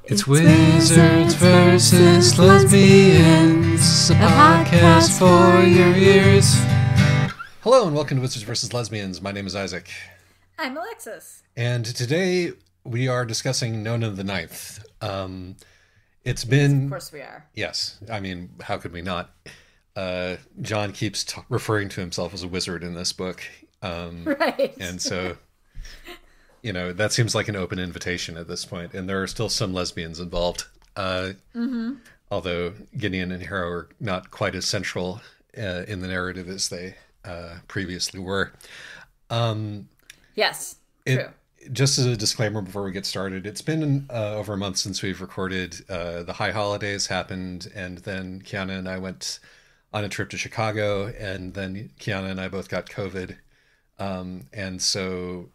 It's Wizards versus Lesbians, a podcast for your ears. Hello and welcome to Wizards versus Lesbians. My name is Isaac. I'm Alexis. And today we are discussing Nona the Ninth. It's been... Of course we are. Yes. I mean, how could we not? John keeps referring to himself as a wizard in this book. Right. And so... You know, that seems like an open invitation at this point. And there are still some lesbians involved. Although Gideon and Harrow are not quite as central in the narrative as they previously were. Yes, true. Just as a disclaimer before we get started, it's been over a month since we've recorded. The high holidays happened, and then Kiana and I went on a trip to Chicago, and then Kiana and I both got COVID. And so...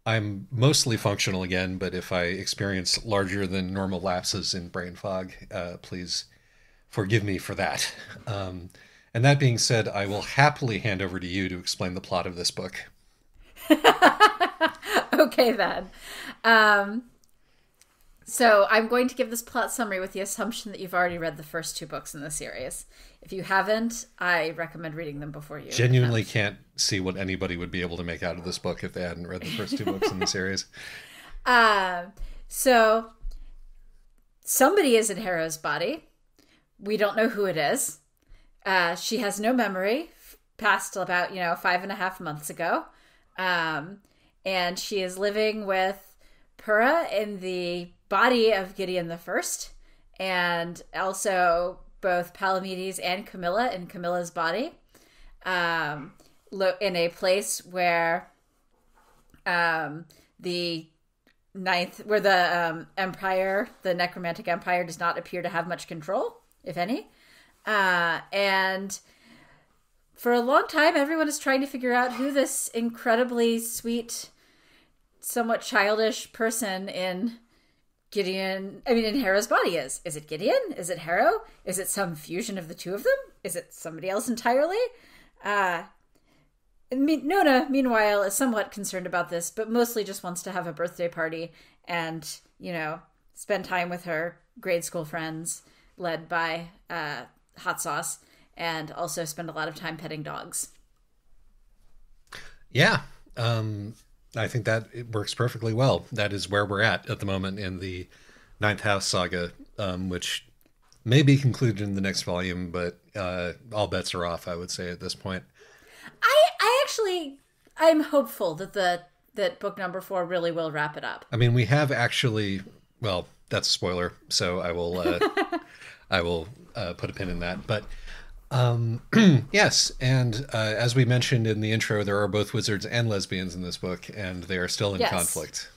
I'm mostly functional again, but if I experience larger than normal lapses in brain fog, please forgive me for that. And that being said, I will happily hand over to you to explain the plot of this book. Okay, then. So I'm going to give this plot summary with the assumption that you've already read the first two books in the series. If you haven't, I recommend reading them before you. Genuinely can't see what anybody would be able to make out of this book if they hadn't read the first two books in the series. So somebody is in Harrow's body. We don't know who it is. She has no memory past about, 5.5 months ago. And she is living with Pura in the body of Gideon the First, and also both Palamedes and Camilla in Camilla's body, in a place where the Empire, the Necromantic Empire, does not appear to have much control, if any. And for a long time, everyone is trying to figure out who this incredibly sweet, somewhat childish person in Harrow's body is. Is it Gideon? Is it Harrow? Is it some fusion of the two of them? Is it somebody else entirely? Nona, meanwhile, is somewhat concerned about this, but mostly just wants to have a birthday party and, spend time with her grade school friends, led by Hot Sauce, and also spend a lot of time petting dogs. Yeah. I think that it works perfectly well. That is where we're at the moment in the Ninth House saga, which may be concluded in the next volume, but all bets are off, I would say, at this point. I'm hopeful that book number 4 really will wrap it up. I mean, we have actually, well, that's a spoiler, so I will put a pin in that. But yes, and as we mentioned in the intro, there are both wizards and lesbians in this book, and they are still in conflict.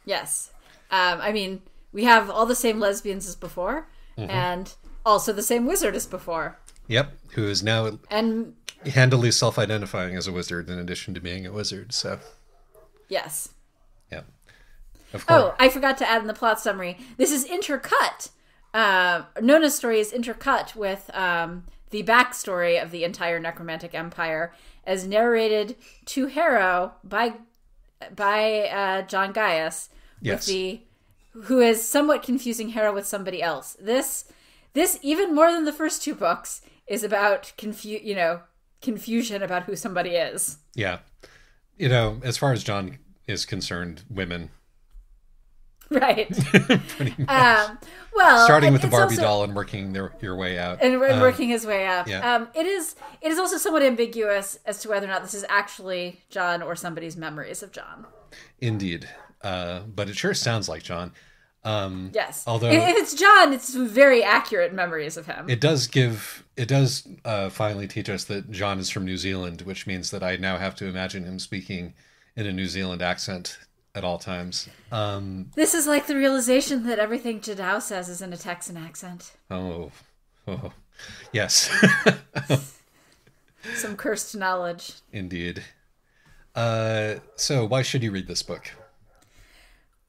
Yes. We have all the same lesbians as before, and also the same wizard as before. Yep, who is now handily self-identifying as a wizard in addition to being a wizard, so... Yes. Yeah. Of course. Oh, I forgot to add in the plot summary. This is intercut. Nona's story is intercut with... the backstory of the entire Necromantic Empire, as narrated to Harrow by John Gaius, yes, who is somewhat confusing Harrow with somebody else. This even more than the first two books is about confusion about who somebody is. Yeah, as far as John is concerned, women. Right. Pretty much. Starting with the Barbie doll and working your way out. And working his way up. Yeah. It is also somewhat ambiguous as to whether or not this is actually John or somebody's memories of John. Indeed. But it sure sounds like John. Yes. Although if it's John, it's very accurate memories of him. It does finally teach us that John is from New Zealand, which means that I now have to imagine him speaking in a New Zealand accent at all times. This is like the realization that everything Jadao says is in a Texan accent. Oh. Yes. Some cursed knowledge. Indeed. So why should you read this book?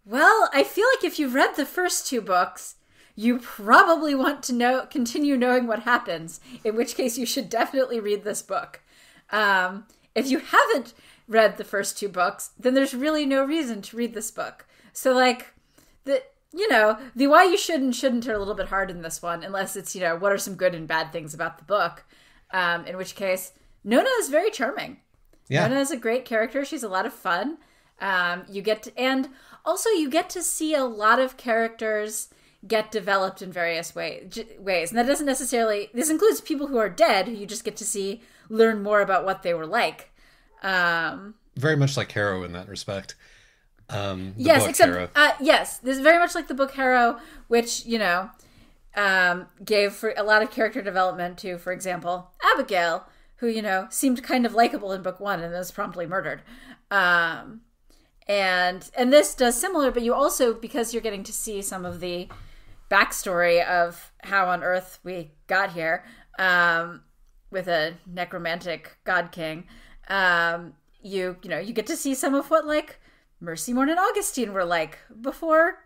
Well, I feel like if you've read the first two books, you probably want to continue knowing what happens, in which case you should definitely read this book. If you haven't read the first two books, then there's really no reason to read this book. So, the why you should and shouldn't are a little bit hard in this one, unless it's, what are some good and bad things about the book? In which case, Nona is very charming. Yeah. Nona is a great character. She's a lot of fun. And also you get to see a lot of characters get developed in various ways. And that doesn't necessarily, this includes people who are dead, who you just get to learn more about what they were like. Very much like Harrow in that respect. Yes, except, yes, this is very much like the book Harrow, which, gave for a lot of character development to, for example, Abigail, who, seemed kind of likable in book 1 and was promptly murdered. And this does similar, but you also, because you're getting to see some of the backstory of how on earth we got here, with a necromantic god king, you get to see some of what, like, Mercy Morn and Augustine were like before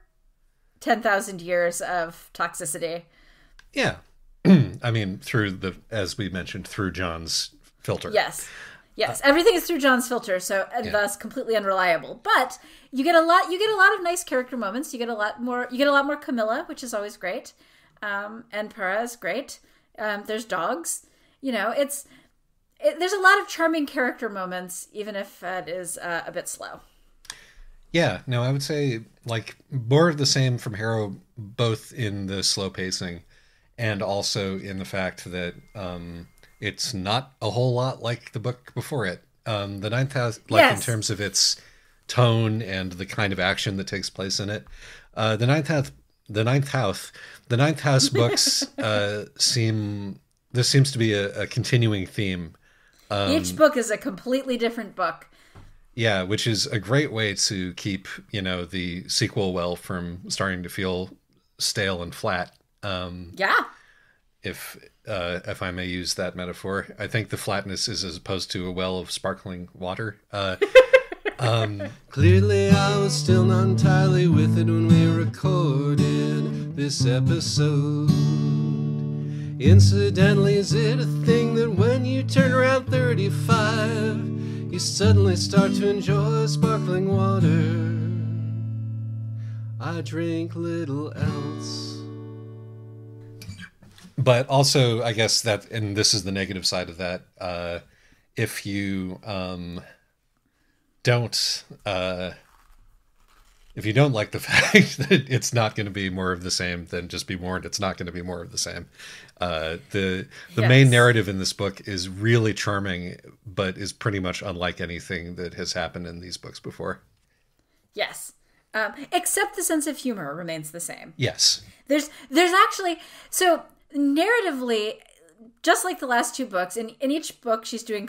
10,000 years of toxicity. Yeah. I mean, as we mentioned, through John's filter. Yes. Everything is through John's filter, so thus completely unreliable. But you get a lot of nice character moments. You get a lot more Camilla, which is always great. And Pura is great. There's dogs. There's a lot of charming character moments, even if it is a bit slow. Yeah, no, I would say like more of the same from Harrow, both in the slow pacing and also in the fact that it's not a whole lot like the book before it. The Ninth House, in terms of its tone and the kind of action that takes place in it, the Ninth House books this seems to be a continuing theme. Each book is a completely different book. Yeah, which is a great way to keep, the sequel well from starting to feel stale and flat. Yeah. If I may use that metaphor, I think the flatness is as opposed to a well of sparkling water. Clearly, I was still not entirely with it when we recorded this episode. Incidentally, is it a thing that when you turn around 35... you suddenly start to enjoy sparkling water? I drink little else. But also, I guess that, and this is the negative side of that, if you don't like the fact that it's not going to be more of the same, then just be warned, it's not going to be more of the same. The main narrative in this book is really charming, but is pretty much unlike anything that has happened in these books before. Yes. Except the sense of humor remains the same. Yes. There's actually, so narratively, just like the last two books, in each book she's doing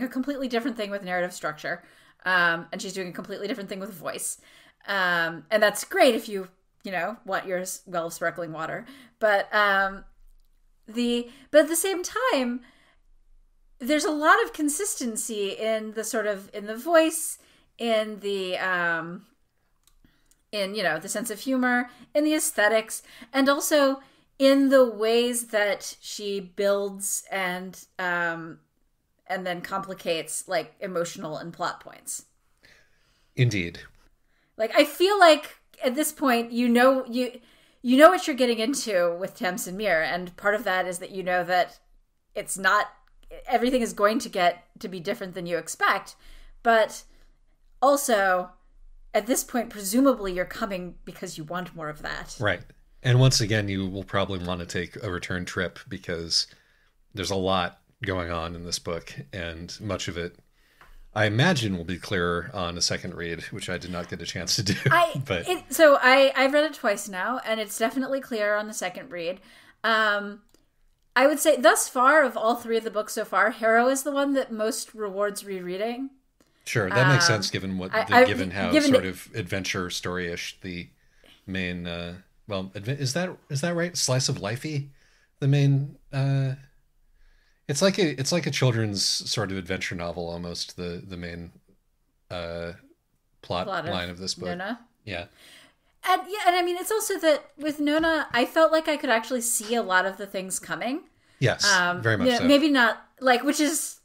a completely different thing with narrative structure, and she's doing a completely different thing with voice. And that's great if you want your well of sparkling water. But at the same time, there's a lot of consistency in the voice, in the the sense of humor, in the aesthetics, and also in the ways that she builds and then complicates like emotional and plot points. Indeed. Like, I feel like at this point, you know what you're getting into with Thames and Mere, and part of that is that you know that it's not, everything is going to get to be different than you expect, but also, at this point, presumably you're coming because you want more of that. Right. And once again, you will probably want to take a return trip because there's a lot going on in this book, and much of it I imagine will be clearer on a second read, which I did not get a chance to do. I've read it twice now, and it's definitely clearer on the second read. I would say thus far, of all three of the books so far, Harrow is the one that most rewards rereading. Sure, that makes sense given how sort of adventure story-ish the main. Is that right? Slice of life-y, the main. It's like a children's sort of adventure novel almost. The main plot line of this book. Nona. Yeah. And I mean, it's also that with Nona, I felt like I could actually see a lot of the things coming. Yes, very much so. Maybe not like, which is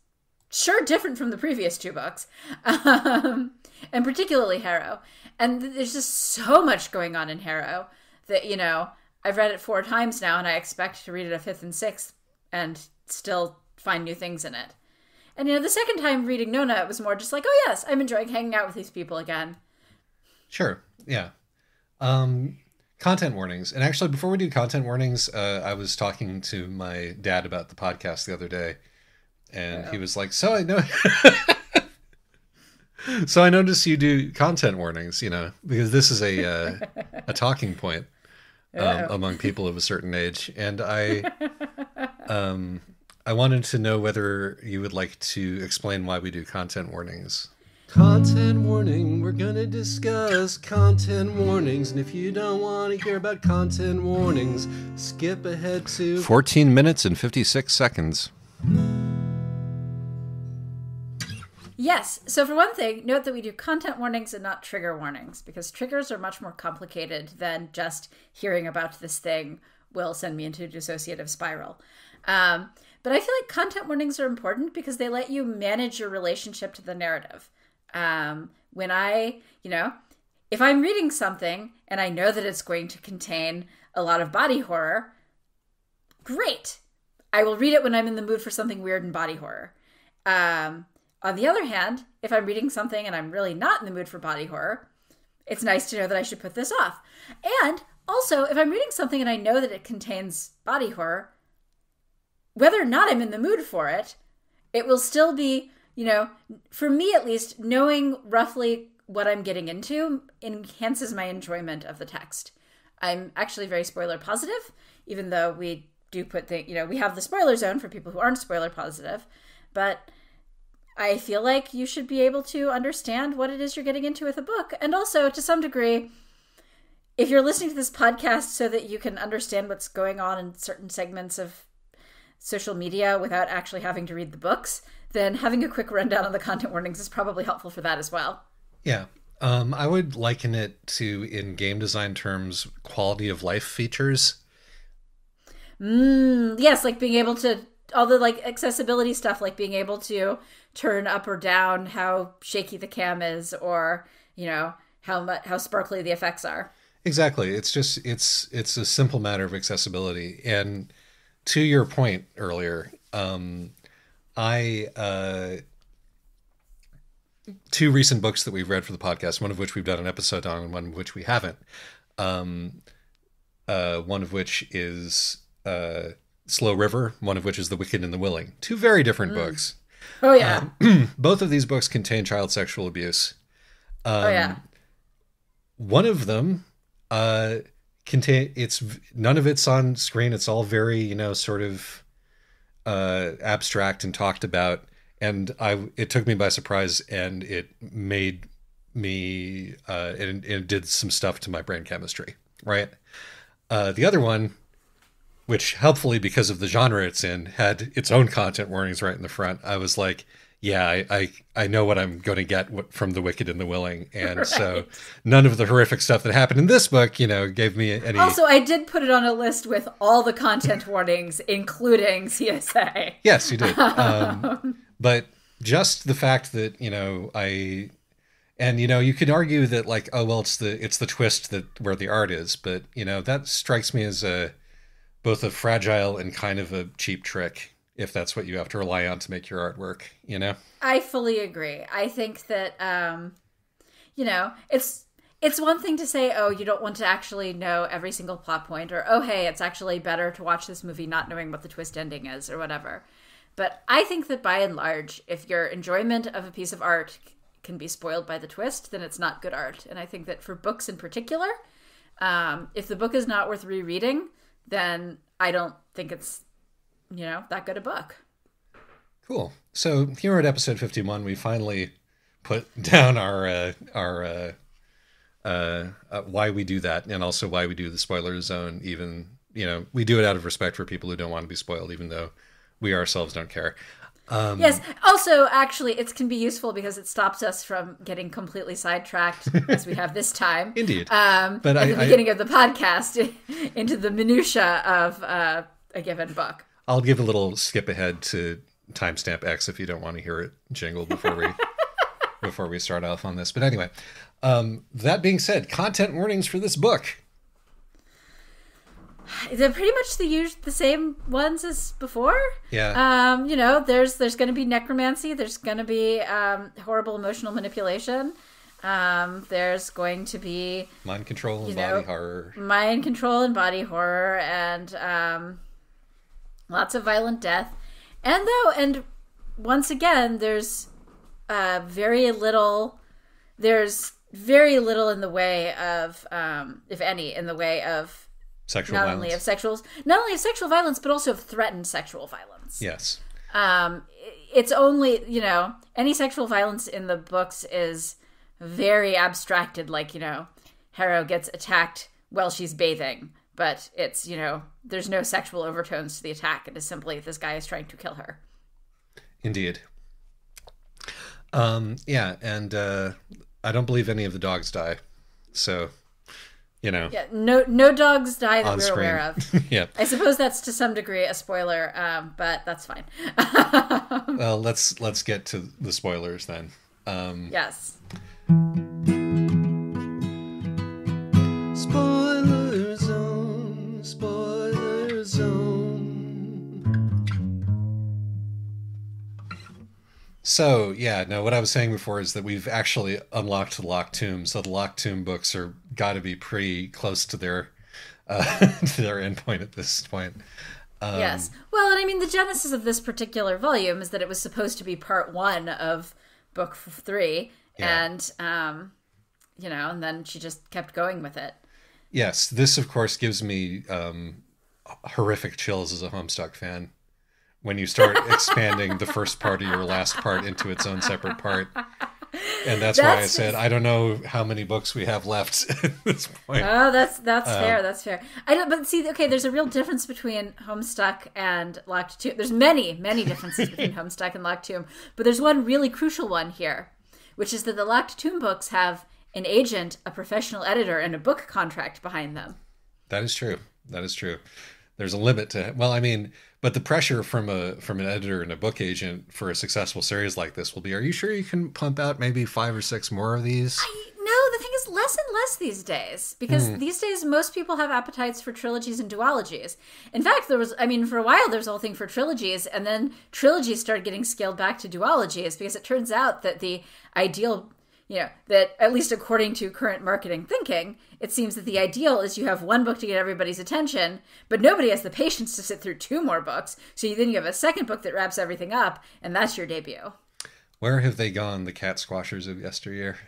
sure different from the previous two books, and particularly Harrow. And there's just so much going on in Harrow that, I've read it 4 times now, and I expect to read it a 5th and 6th and still find new things in it. And, the second time reading Nona, it was more just like, oh, yes, I'm enjoying hanging out with these people again. Sure. Yeah. Content warnings. And actually, before we do content warnings, I was talking to my dad about the podcast the other day, and he was like, so I know... So I noticed you do content warnings, because this is a talking point among people of a certain age. And I wanted to know whether you would like to explain why we do content warnings. Content warning, we're going to discuss content warnings. And if you don't want to hear about content warnings, skip ahead to 14 minutes and 56 seconds. Yes. So for one thing, note that we do content warnings and not trigger warnings, because triggers are much more complicated than just hearing about this thing will send me into a dissociative spiral. But I feel like content warnings are important because they let you manage your relationship to the narrative. When if I'm reading something and I know that it's going to contain a lot of body horror, great. I will read it when I'm in the mood for something weird and body horror. On the other hand, if I'm reading something and I'm really not in the mood for body horror, it's nice to know that I should put this off. And also, if I'm reading something and I know that it contains body horror, whether or not I'm in the mood for it, it will still be, for me at least, knowing roughly what I'm getting into enhances my enjoyment of the text. I'm actually very spoiler positive, even though we do put we have the spoiler zone for people who aren't spoiler positive, but I feel like you should be able to understand what it is you're getting into with a book. And also, to some degree, if you're listening to this podcast so that you can understand what's going on in certain segments of social media without actually having to read the books, then having a quick rundown on the content warnings is probably helpful for that as well. Yeah. I would liken it to, in game design terms, quality of life features. Yes, like being able to, all the accessibility stuff, like being able to turn up or down how shaky the cam is, or how sparkly the effects are. Exactly. It's just it's a simple matter of accessibility. And to your point earlier, two recent books that we've read for the podcast, one of which we've done an episode on and one of which we haven't, one of which is Slow River, one of which is The Wicked and the Willing. Two very different books. Oh, yeah. Both of these books contain child sexual abuse. Oh, yeah. One of them none of it's on screen. It's all very, sort of abstract and talked about. And it took me by surprise, and it made me, it did some stuff to my brain chemistry, right? The other one, which helpfully, because of the genre it's in, had its own content warnings right in the front. I was like, yeah, I know what I'm going to get from The Wicked and the Willing. And right. So none of the horrific stuff that happened in this book, gave me any... Also, I did put it on a list with all the content warnings, including CSA. Yes, you did. But just the fact that, you could argue that it's the twist where the art is. But, that strikes me as both a fragile and kind of a cheap trick, if that's what you have to rely on to make your artwork, I fully agree. I think that, it's one thing to say, oh, you don't want to actually know every single plot point, or, oh, hey, it's actually better to watch this movie not knowing what the twist ending is, or whatever. But I think that by and large, if your enjoyment of a piece of art can be spoiled by the twist, then it's not good art. And I think that for books in particular, if the book is not worth rereading, then I don't think it's, that good a book. Cool. So here at episode 51, we finally put down our why we do that, and also why we do the spoiler zone. Even, we do it out of respect for people who don't want to be spoiled, even though we ourselves don't care. Yes. Also, actually, it can be useful because it stops us from getting completely sidetracked, as we have this time. Indeed. But at the beginning of the podcast, into the minutia of a given book. I'll give a little skip ahead to timestamp X if you don't want to hear it jingle before we before we start off on this. But anyway, that being said, content warnings for this book. They're pretty much the same ones as before. Yeah. There's going to be necromancy. There's going to be horrible emotional manipulation. There's going to be mind control and body horror. Mind control and body horror, and lots of violent death. And once again, there's very little. There's very little in the way of, if any, in the way of sexual not violence. Not only of sexual violence, but also of threatened sexual violence. Yes. It's only, any sexual violence in the books is very abstracted, like, Harrow gets attacked while she's bathing, but it's, there's no sexual overtones to the attack. It is simply this guy is trying to kill her. Indeed. Yeah, and I don't believe any of the dogs die. So, Yeah, no dogs die that we're screen. aware of. Yeah. I suppose that's to some degree a spoiler, but that's fine. Well, let's get to the spoilers then. Yes. Spoiler zone, spoiler zone. So, yeah, no, what I was saying before is that we've actually unlocked the Locked Tomb, so the Locked Tomb books are got to be pretty close to their to their endpoint at this point. Yes. Well, and I mean, the genesis of this particular volume is that it was supposed to be part 1 of book 3, Yeah. and, and then she just kept going with it. Yes, this, of course, gives me horrific chills as a Homestuck fan. When you start expanding the first part of your last part into its own separate part. And that's why I said, I don't know how many books we have left at this point. Oh, that's fair. That's fair. But see, okay, there's a real difference between Homestuck and Locked Tomb. There's many differences between Homestuck and Locked Tomb, but there's one really crucial one here, which is that the Locked Tomb books have an agent, a professional editor, and a book contract behind them. That is true. There's a limit to, well, I mean, but the pressure from an editor and a book agent for a successful series like this will be, are you sure you can pump out maybe 5 or 6 more of these? No, the thing is less and less these days, because these days most people have appetites for trilogies and duologies. In fact, for a while there was a whole thing for trilogies, and then trilogies started getting scaled back to duologies, because it turns out that the ideal, that at least according to current marketing thinking, it seems that the ideal is you have one book to get everybody's attention, but nobody has the patience to sit through 2 more books. So then you have a second book that wraps everything up, and that's your debut. Where have they gone, the cat squashers of yesteryear?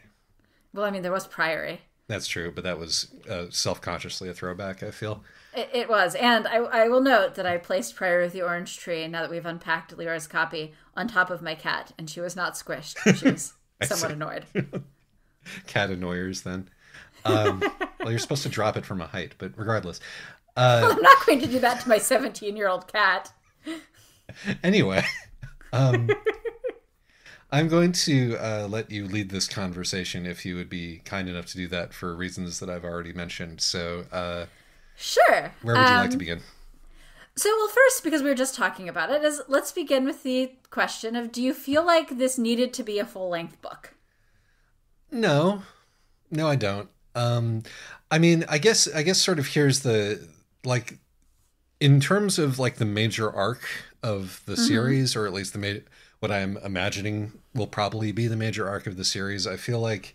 Well, I mean, there was Priory. That's true, but that was self-consciously a throwback, I feel. It was. And I will note that I placed Priory of the Orange Tree, now that we've unpacked Lyra's copy, on top of my cat, and she was not squished. She was somewhat annoyed. Cat annoyers, then. Well, you're supposed to drop it from a height, but regardless. Well, I'm not going to do that to my 17-year-old cat. Anyway, I'm going to let you lead this conversation if you would be kind enough to do that for reasons that I've already mentioned. So, sure. Where would you like to begin? So, well, first, because we were just talking about it, let's begin with the question of, do you feel like this needed to be a full-length book? No, I don't. I mean, I guess sort of here's the, like, in terms of like the major arc of the series, or at least what I'm imagining will probably be the major arc of the series, I feel like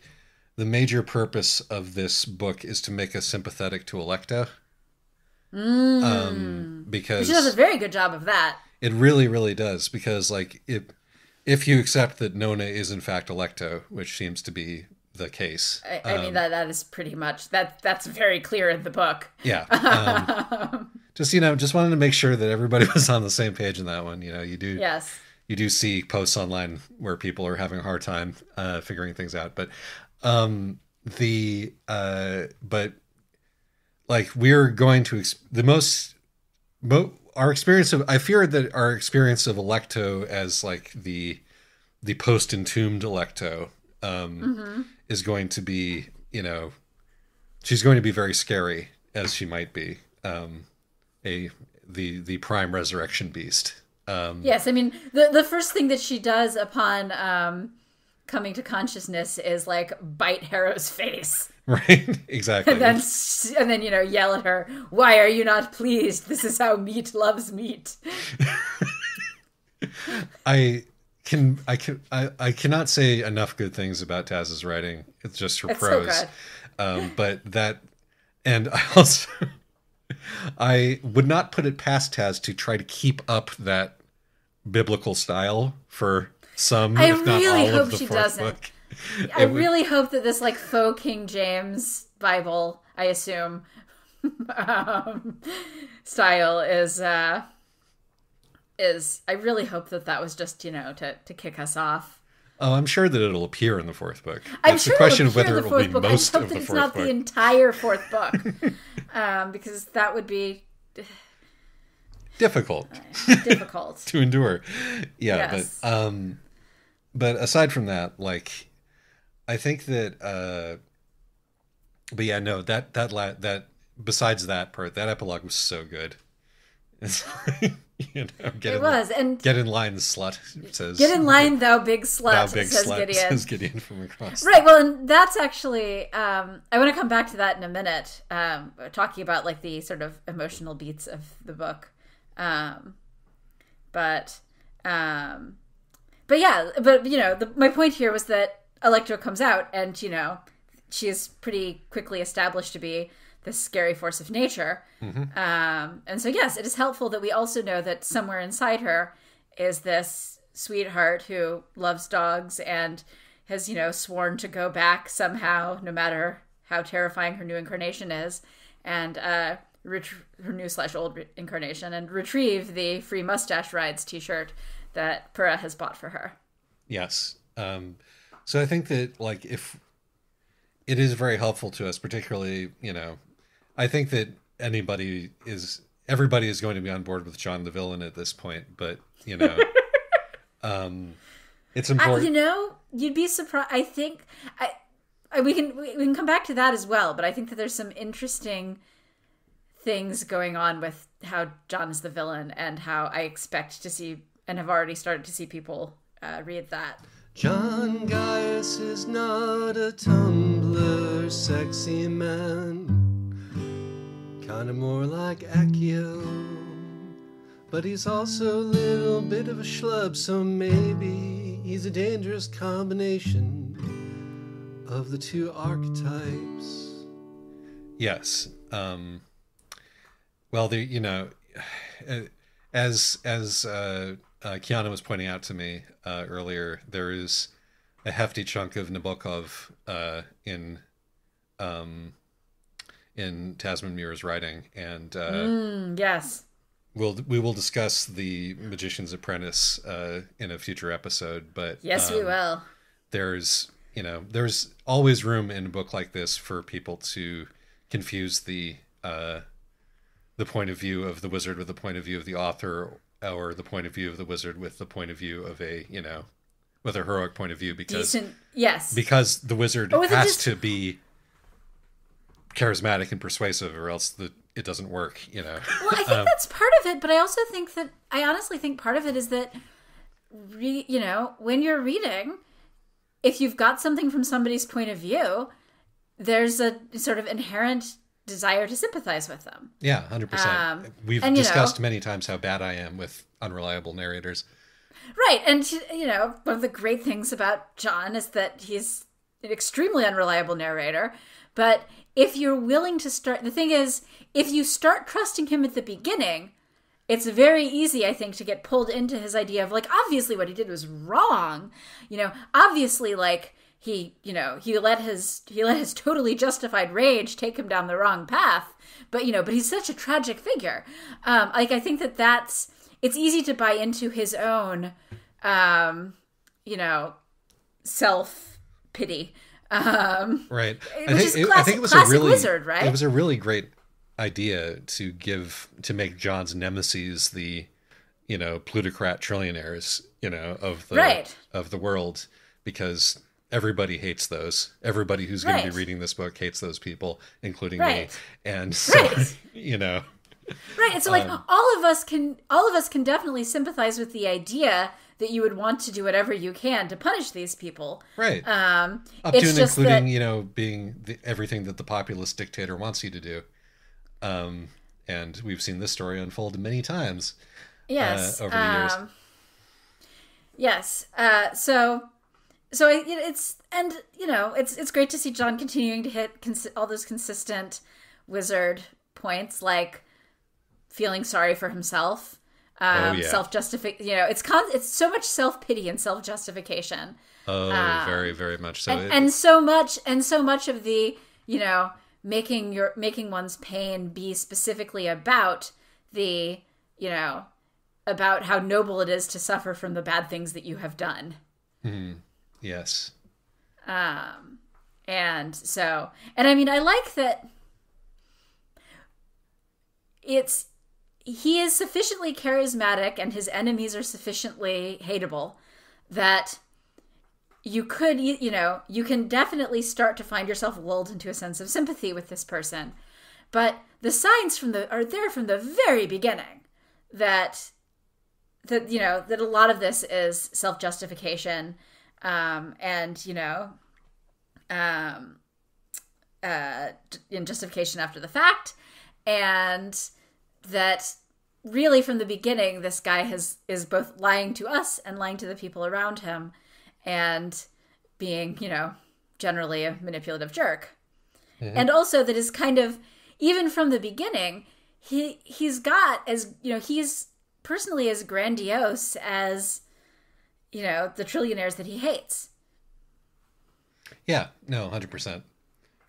the major purpose of this book is to make us sympathetic to Alecto. Because she does a very good job of that. It really, really does. Because like if you accept that Nona is in fact Alecto, which seems to be the case, I mean that is pretty much that's very clear in the book. Yeah. Just wanted to make sure that everybody was on the same page in that one. You do. Yes. You do see posts online where people are having a hard time figuring things out, but like we're going to our experience of, I fear that our experience of Alecto as like the post-entombed Alecto is going to be, she's going to be very scary, as she might be the prime resurrection beast. Yes, I mean the first thing that she does upon coming to consciousness is like bite Harrow's face. Right, exactly. And then yell at her, "Why are you not pleased? This is how meat loves meat." I cannot say enough good things about Taz's writing. It's just her prose. So good. But that, and I also, I would not put it past Taz to try to keep up that biblical style for some, if not all, of the fourth book. I really hope that this like faux King James Bible, I assume, style is. I really hope that was just to kick us off. Oh, I'm sure that it'll appear in the fourth book. I'm sure the question of it'll whether appear it will in the be fourth book. most I of hope the that fourth it's not book. the entire fourth book, because that would be difficult to endure. Yeah, yes. But aside from that, like, I think that, but yeah, no, that besides that part, that epilogue was so good. It's like, get in line, slut. Says, "Get in line, thou big slut." Thou big says slut, Gideon. Says Gideon from across. Right. Well, and that's actually. I want to come back to that in a minute. Talking about like the sort of emotional beats of the book, but yeah. But my point here was that Electro comes out, and she is pretty quickly established to be this scary force of nature. Mm-hmm. And so, yes, it is helpful that we also know that somewhere inside her is this sweetheart who loves dogs and has, sworn to go back somehow, no matter how terrifying her new incarnation is, and her new/old incarnation, and retrieve the Free Mustache Rides t-shirt that Pura has bought for her. Yes. So I think that, like, if it is very helpful to us, particularly, I think that everybody is going to be on board with John the villain at this point, but it's important. You'd be surprised. I think we can come back to that as well, but I think that there's some interesting things going on with how John is the villain and how I expect to see and have already started to see people read that. John Gaius is not a Tumblr sexy man. Kinda more like Accio, but he's also a little bit of a schlub, so maybe he's a dangerous combination of the two archetypes. Yes. Well, as Kiana was pointing out to me earlier, there is a hefty chunk of Nabokov in Tasman Muir's writing, and yes, we will discuss The Magician's Apprentice in a future episode. But yes, we will. There's always room in a book like this for people to confuse the point of view of the wizard with the point of view of the author, or the point of view of the wizard with the point of view of with a heroic point of view, because because the wizard has to be charismatic and persuasive, or else it doesn't work. Well, I think that's part of it, but I also think that I honestly think part of it is that when you're reading, if you've got something from somebody's point of view, there's a sort of inherent desire to sympathize with them. Yeah, 100%. We've discussed many times how bad I am with unreliable narrators. Right, and one of the great things about John is that he's an extremely unreliable narrator, but if you're willing to start, the thing is, if you start trusting him at the beginning, it's very easy, I think, to get pulled into his idea of, like, obviously what he did was wrong. Obviously, like, he let his totally justified rage take him down the wrong path. But he's such a tragic figure. I think it's easy to buy into his own, self-pity. Right. I think it was a really wizard, right? It was a really great idea to make John's nemesis the plutocrat trillionaires of the world, because everybody hates those. Everybody who's going to be reading this book hates those people, including me. And so Right. And so, like, all of us can definitely sympathize with the idea that you would want to do whatever you can to punish these people. Right. Up It's to and just including, that, being everything that the populist dictator wants you to do. And we've seen this story unfold many times yes, over the years. Yes. It's great to see John continuing to hit all those consistent wizard points, like feeling sorry for himself, self-justification. It's so much self-pity and self-justification. Very, very much so. And so much of the, making one's pain be specifically about the, about how noble it is to suffer from the bad things that you have done. Mm-hmm. Yes. I like that he is sufficiently charismatic and his enemies are sufficiently hateable that you can definitely start to find yourself lulled into a sense of sympathy with this person. But the signs are there from the very beginning that a lot of this is self-justification, in justification after the fact, and that really from the beginning this guy is both lying to us and lying to the people around him, and being generally a manipulative jerk. Mm-hmm. And also that is kind of, even from the beginning, he's got, as he's personally as grandiose as the trillionaires that he hates. Yeah, no, 100%.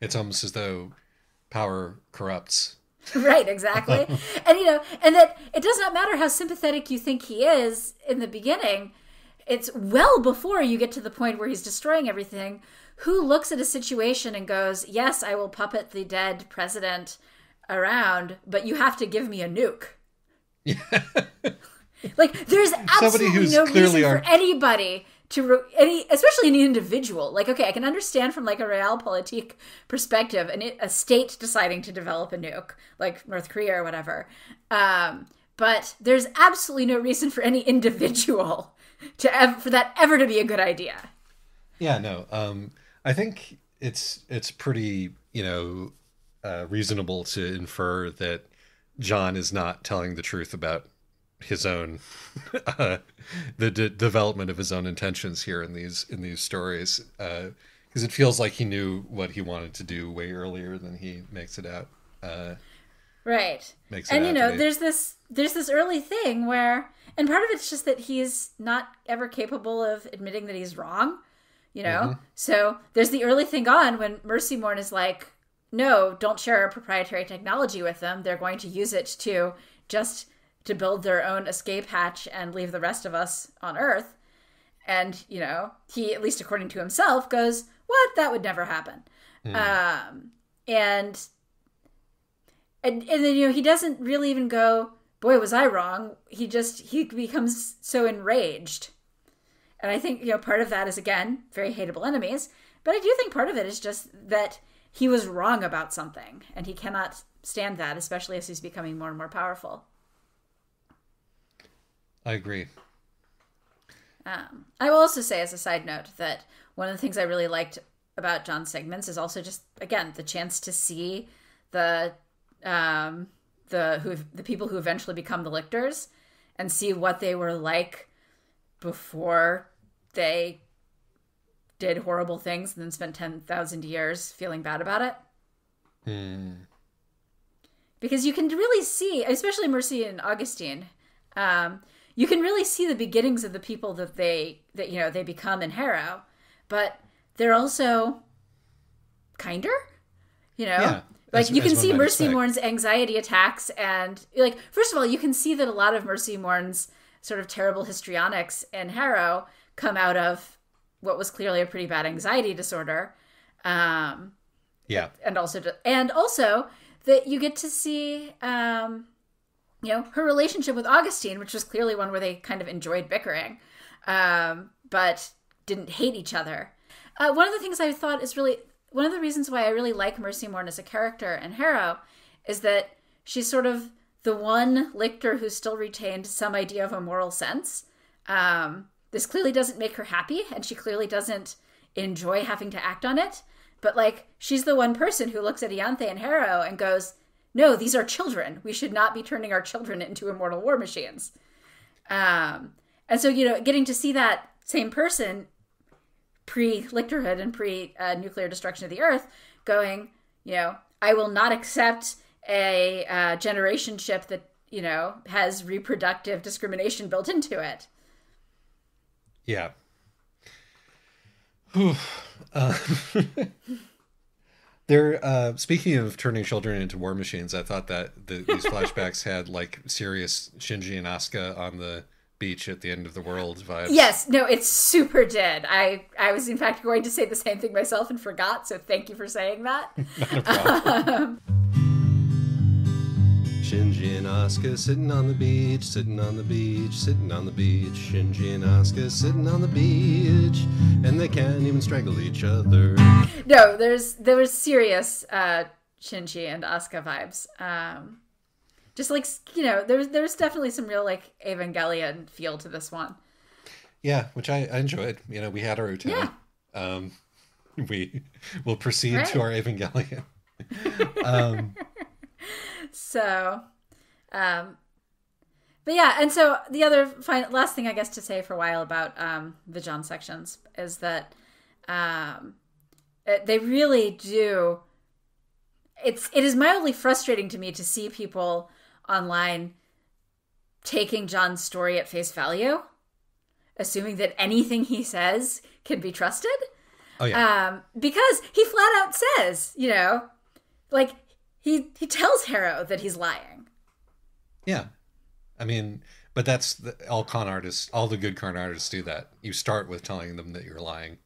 It's almost as though power corrupts. Right, exactly. And that it does not matter how sympathetic you think he is in the beginning. It's well before you get to the point where he's destroying everything, who looks at a situation and goes, yes, I will puppet the dead president around, but you have to give me a nuke. Yeah. Like, there's absolutely no reason for anybody especially an individual. Like, okay, I can understand from like a realpolitik perspective, a state deciding to develop a nuke, like North Korea or whatever. But there's absolutely no reason for any individual for that ever to be a good idea. Yeah, no. I think it's pretty, reasonable to infer that John is not telling the truth about his own the development of his own intentions here in these stories, because it feels like he knew what he wanted to do way earlier than he makes it out. Right. There's this early thing where, and part of it's just that he's not ever capable of admitting that he's wrong, Mm-hmm. So there's the early thing on when Mercy Morn is like, no, don't share our proprietary technology with them. They're going to use it to build their own escape hatch and leave the rest of us on Earth. And, he, at least according to himself, goes, what? That would never happen. Mm. And then, he doesn't really even go, boy, was I wrong. He becomes so enraged. And I think, part of that is, again, very hateable enemies. But I do think part of it is just that he was wrong about something. And he cannot stand that, especially as he's becoming more and more powerful. I agree. I will also say, as a side note, that one of the things I really liked about John's segments is also just, again, the chance to see the people who eventually become the lictors and see what they were like before they did horrible things and then spent 10,000 years feeling bad about it. Mm. Because you can really see, especially Mercy and Augustine, you can really see the beginnings of the people that they become in Harrow, but they're also kinder, Yeah, like you can see Mercy Morn's anxiety attacks, and like, first of all, you can see that a lot of Mercy Morn's sort of terrible histrionics in Harrow come out of what was clearly a pretty bad anxiety disorder. Yeah, and also that you get to see, her relationship with Augustine, which was clearly one where they kind of enjoyed bickering, but didn't hate each other. One of the things I thought is really one of the reasons why I really like Mercy Morn as a character in Harrow is that she's sort of the one lictor who still retained some idea of a moral sense. this clearly doesn't make her happy, and she clearly doesn't enjoy having to act on it. But, like, she's the one person who looks at Ianthe and Harrow and goes, no, these are children. We should not be turning our children into immortal war machines. And so, getting to see that same person pre-Lictorhood and pre-nuclear destruction of the Earth going, I will not accept a generation ship that, has reproductive discrimination built into it. Yeah. Speaking of turning children into war machines, I thought that these flashbacks had like serious Shinji and Asuka on the beach at the end of the world vibes. Yes, no, it super did. I was in fact going to say the same thing myself and forgot, so thank you for saying that. Not a problem. Shinji and Asuka sitting on the beach, sitting on the beach, sitting on the beach. Shinji and Asuka sitting on the beach, and they can't even strangle each other. No, there was serious Shinji and Asuka vibes. Just like, there's definitely some real like Evangelion feel to this one. Yeah, which I enjoyed. We had our Utena. Yeah. We will proceed to our Evangelion. So, but yeah, and so the other last thing I guess to say for a while about the John sections is that they really do. It is mildly frustrating to me to see people online taking John's story at face value, assuming that anything he says can be trusted. Oh yeah, because he flat out says, like. He tells Harrow that he's lying. Yeah. I mean, but that's all the good con artists do that. You start with telling them that you're lying.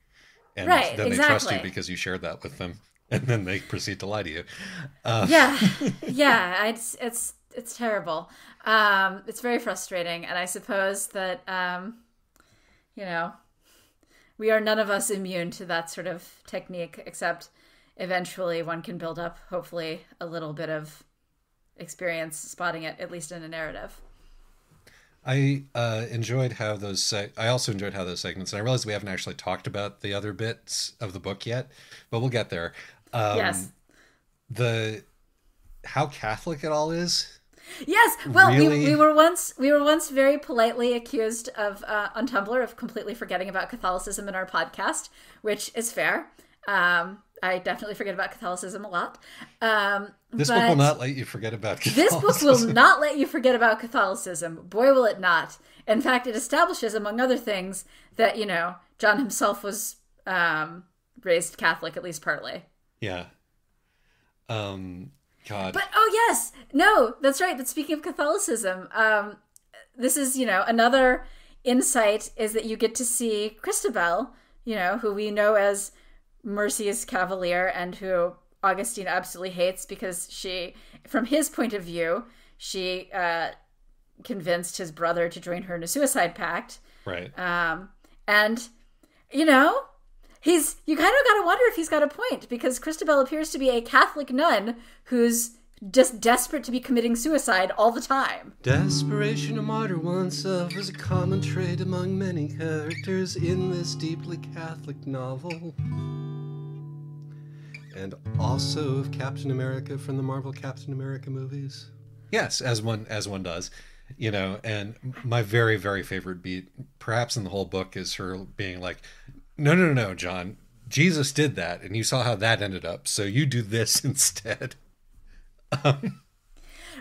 And right, then exactly. They trust you because you shared that with them. And then they proceed to lie to you. Yeah. It's terrible. It's very frustrating. And I suppose that, we are none of us immune to that sort of technique, except eventually one can build up, hopefully, a little bit of experience spotting it, at least in a narrative. I enjoyed how I also enjoyed how those segments, and I realized we haven't actually talked about the other bits of the book yet, but we'll get there. Yes. How Catholic it all is. Yes. Well, really? we were once very politely accused of on Tumblr of completely forgetting about Catholicism in our podcast, which is fair. I definitely forget about Catholicism a lot. This book will not let you forget about Catholicism. This book will not let you forget about Catholicism. Boy, will it not. In fact, it establishes, among other things, that, John himself was raised Catholic, at least partly. Yeah. God. But, oh, yes. No, that's right. But speaking of Catholicism, this is, another insight is that you get to see Christabel, who we know as Mercy's Cavalier and who Augustine absolutely hates because she, from his point of view, she convinced his brother to join her in a suicide pact. Right. And, you kind of got to wonder if he's got a point, because Christabel appears to be a Catholic nun who's just desperate to be committing suicide all the time. Desperation to martyr oneself is a common trait among many characters in this deeply Catholic novel. And also of Captain America from the Marvel Captain America movies. Yes, as one does. And my very, very favorite beat, perhaps in the whole book, is her being like, no, John, Jesus did that, and you saw how that ended up, so you do this instead.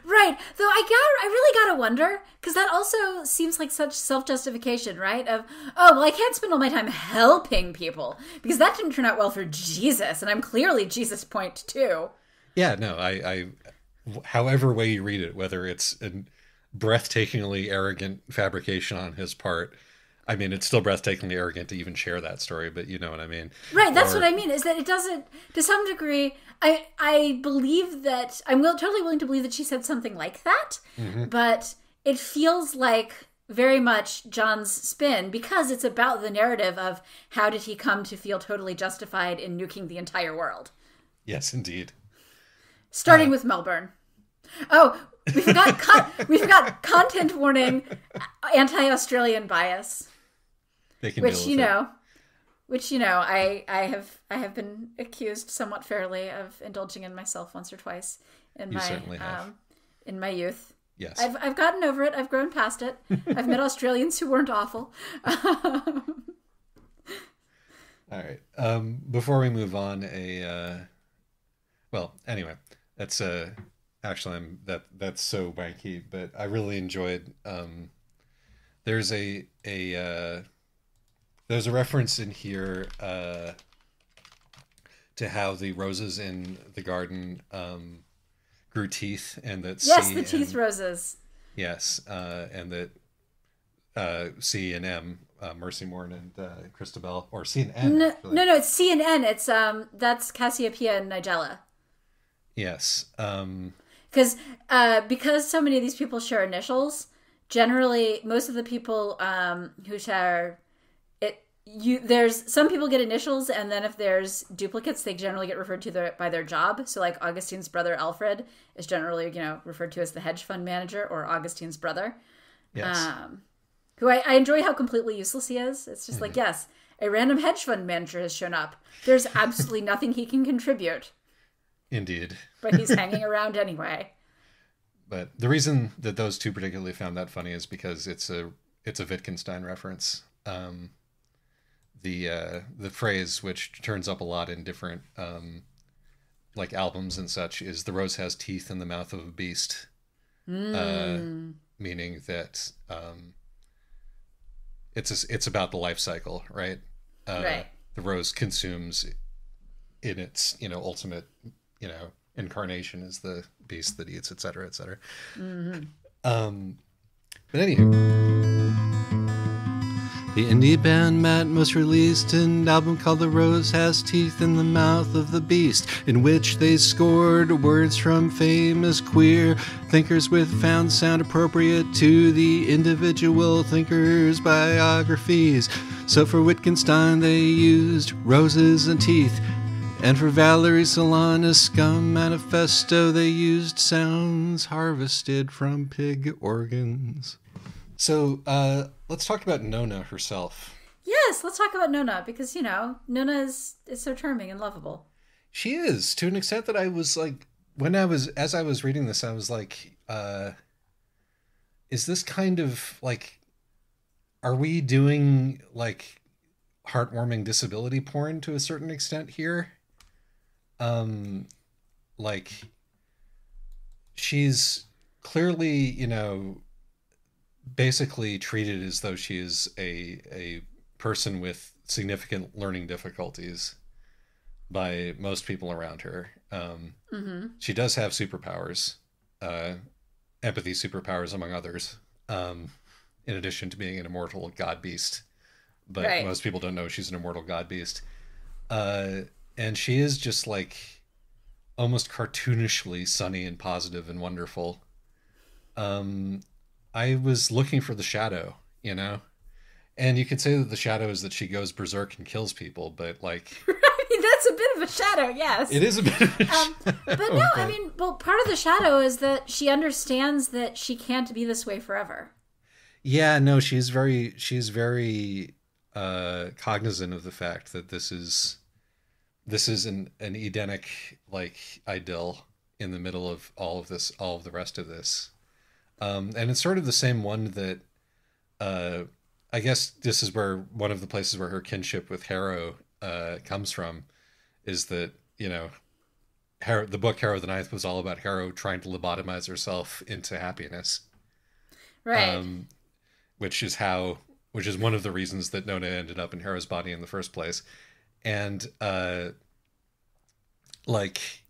Right. Though I really gotta wonder, because that also seems like such self-justification, right? Of, oh, well, I can't spend all my time helping people, because that didn't turn out well for Jesus, and I'm clearly Jesus point too. Yeah, no, I however way you read it, whether it's a breathtakingly arrogant fabrication on his part, I mean, it's still breathtakingly arrogant to even share that story, but you know what I mean. Right, that's what I mean, is that it doesn't, to some degree, I believe that, totally willing to believe that she said something like that, but it feels like very much John's spin, because it's about the narrative of how did he come to feel totally justified in nuking the entire world. Yes, indeed. Starting with Melbourne. Oh, we forgot content warning, anti-Australian bias. They can which deal with it. I have been accused somewhat fairly of indulging in myself once or twice You certainly have. in my youth. Yes. I've gotten over it. I've grown past it. I've met Australians who weren't awful. All right. Before we move on, well, anyway, that's actually that's so wanky, but I really enjoyed. There's there's a reference in here to how the roses in the garden grew teeth, and that Yes, C the teeth and roses. yes, and that C and M, Mercy Morn and Christabel, or C and N. No, Actually. no, no, it's C and N. It's that's Cassiopeia and Nigella. Yes. Because so many of these people share initials. Generally, most of the people who share there's some people get initials, and then if there's duplicates, they generally get referred to by their job. So, like Augustine's brother Alfred is generally referred to as the hedge fund manager, or Augustine's brother. Yes. Who I enjoy how completely useless he is. It's just like, yes, a random hedge fund manager has shown up. There's absolutely nothing he can contribute. Indeed. But he's hanging around anyway. But the reason that those two particularly found that funny is because it's a Wittgenstein reference. The phrase, which turns up a lot in different like albums and such, is "the rose has teeth in the mouth of a beast," meaning that it's about the life cycle, right? Right. The rose consumes in its ultimate incarnation is the beast that eats, etc., etc. But anywho. The indie band Matmos released an album called The Rose Has Teeth in the Mouth of the Beast, in which they scored words from famous queer thinkers with found sound appropriate to the individual thinker's biographies. So for Wittgenstein they used roses and teeth, and for Valerie Solana's Scum Manifesto they used sounds harvested from pig organs. So let's talk about Nona herself. Yes, let's talk about Nona, because, Nona is so charming and lovable. She is, to an extent that I was like, as I was reading this, I was like, is this kind of like, are we doing like heartwarming disability porn to a certain extent here? Like, she's clearly, basically treated as though she is a person with significant learning difficulties by most people around her. She does have superpowers, empathy superpowers among others, in addition to being an immortal god beast. But right. Most people don't know she's an immortal god beast. And she is just like almost cartoonishly sunny and positive and wonderful. I was looking for the shadow, and you could say that the shadow is that she goes berserk and kills people, but like, I mean, that's a bit of a shadow, yes. It is a bit of a shadow. But no, I mean, well, part of the shadow is that she understands that she can't be this way forever. Yeah, no, she's very cognizant of the fact that this is an Edenic like idyll in the middle of all of the rest of this. And it's sort of the same one that I guess this is where one of the places where her kinship with Harrow comes from, is that, the book Harrow the Ninth was all about Harrow trying to lobotomize herself into happiness. Right. Which is one of the reasons that Nona ended up in Harrow's body in the first place. And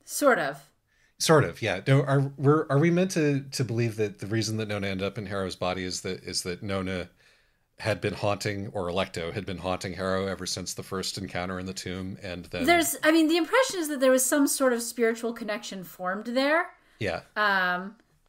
Sort of, yeah. No, are we meant to believe that the reason that Nona ended up in Harrow's body is that Nona had been haunting, or Alecto had been haunting Harrow ever since the first encounter in the tomb, and then the impression is that there was some sort of spiritual connection formed there. Yeah.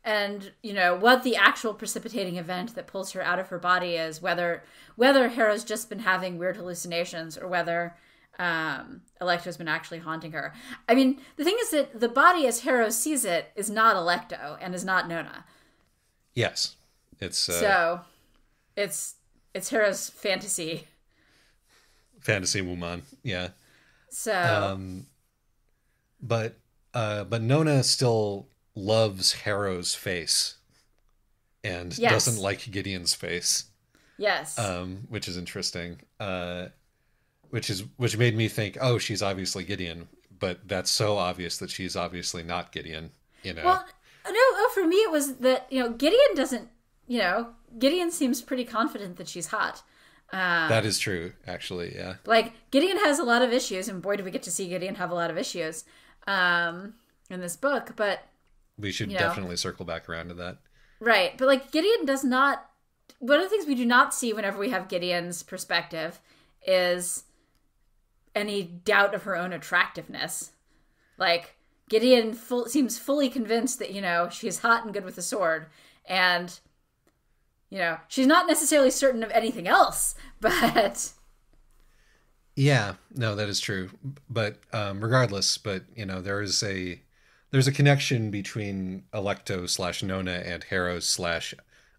And what the actual precipitating event that pulls her out of her body is, whether Harrow's just been having weird hallucinations, or whether Alecto's been actually haunting her. I mean, the thing is that the body as Harrow sees it is not Alecto and is not Nona. Yes. It's so it's Harrow's fantasy fantasy woman. Yeah. So Um, but Nona still loves Harrow's face and doesn't yes, like Gideon's face, yes. which is interesting. Which made me think, oh, she's obviously Gideon, but that's so obvious that she's obviously not Gideon. You know, Well, no, oh, for me it was that Gideon doesn't. Gideon seems pretty confident that she's hot. that is true, actually. Yeah, Like Gideon has a lot of issues, and boy, do we get to see Gideon have a lot of issues in this book. But we should definitely circle back around to that. right, but like Gideon does not. One of the things we do not see whenever we have Gideon's perspective is any doubt of her own attractiveness. Like Gideon seems fully convinced that she's hot and good with a sword, and she's not necessarily certain of anything else. But Yeah, no, that is true. But regardless, there's a connection between Electo slash Nona and Harrow slash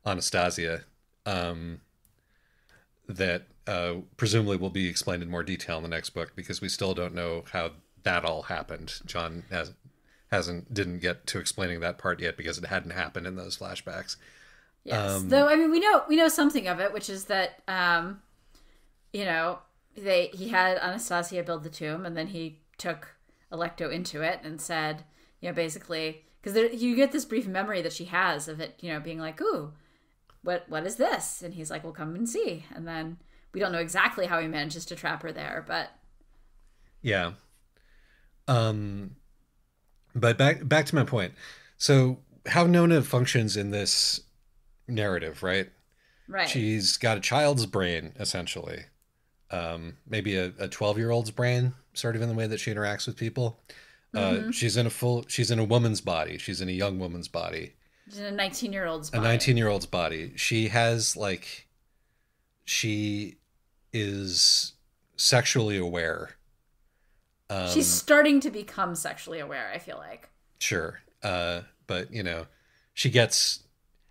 Anastasia, um, that presumably will be explained in more detail in the next book because we still don't know how that all happened. John didn't get to explaining that part yet because it hadn't happened in those flashbacks. yes, though I mean we know something of it, which is that he had Anastasia build the tomb, and then he took Electo into it and said, basically, because you get this brief memory that she has of it, being like, ooh, what is this? And he's like, well, come and see. And then we don't know exactly how he manages to trap her there, but Yeah. Um, but back to my point. So how Nona functions in this narrative, right? right. She's got a child's brain, essentially. Maybe a 12-year-old's brain, sort of in the way that she interacts with people. She's in a woman's body. She's in a young woman's body. She's in a 19-year-old's A body. 19-year-old's body. She is sexually aware. She's starting to become sexually aware, I feel like. Sure. But she gets,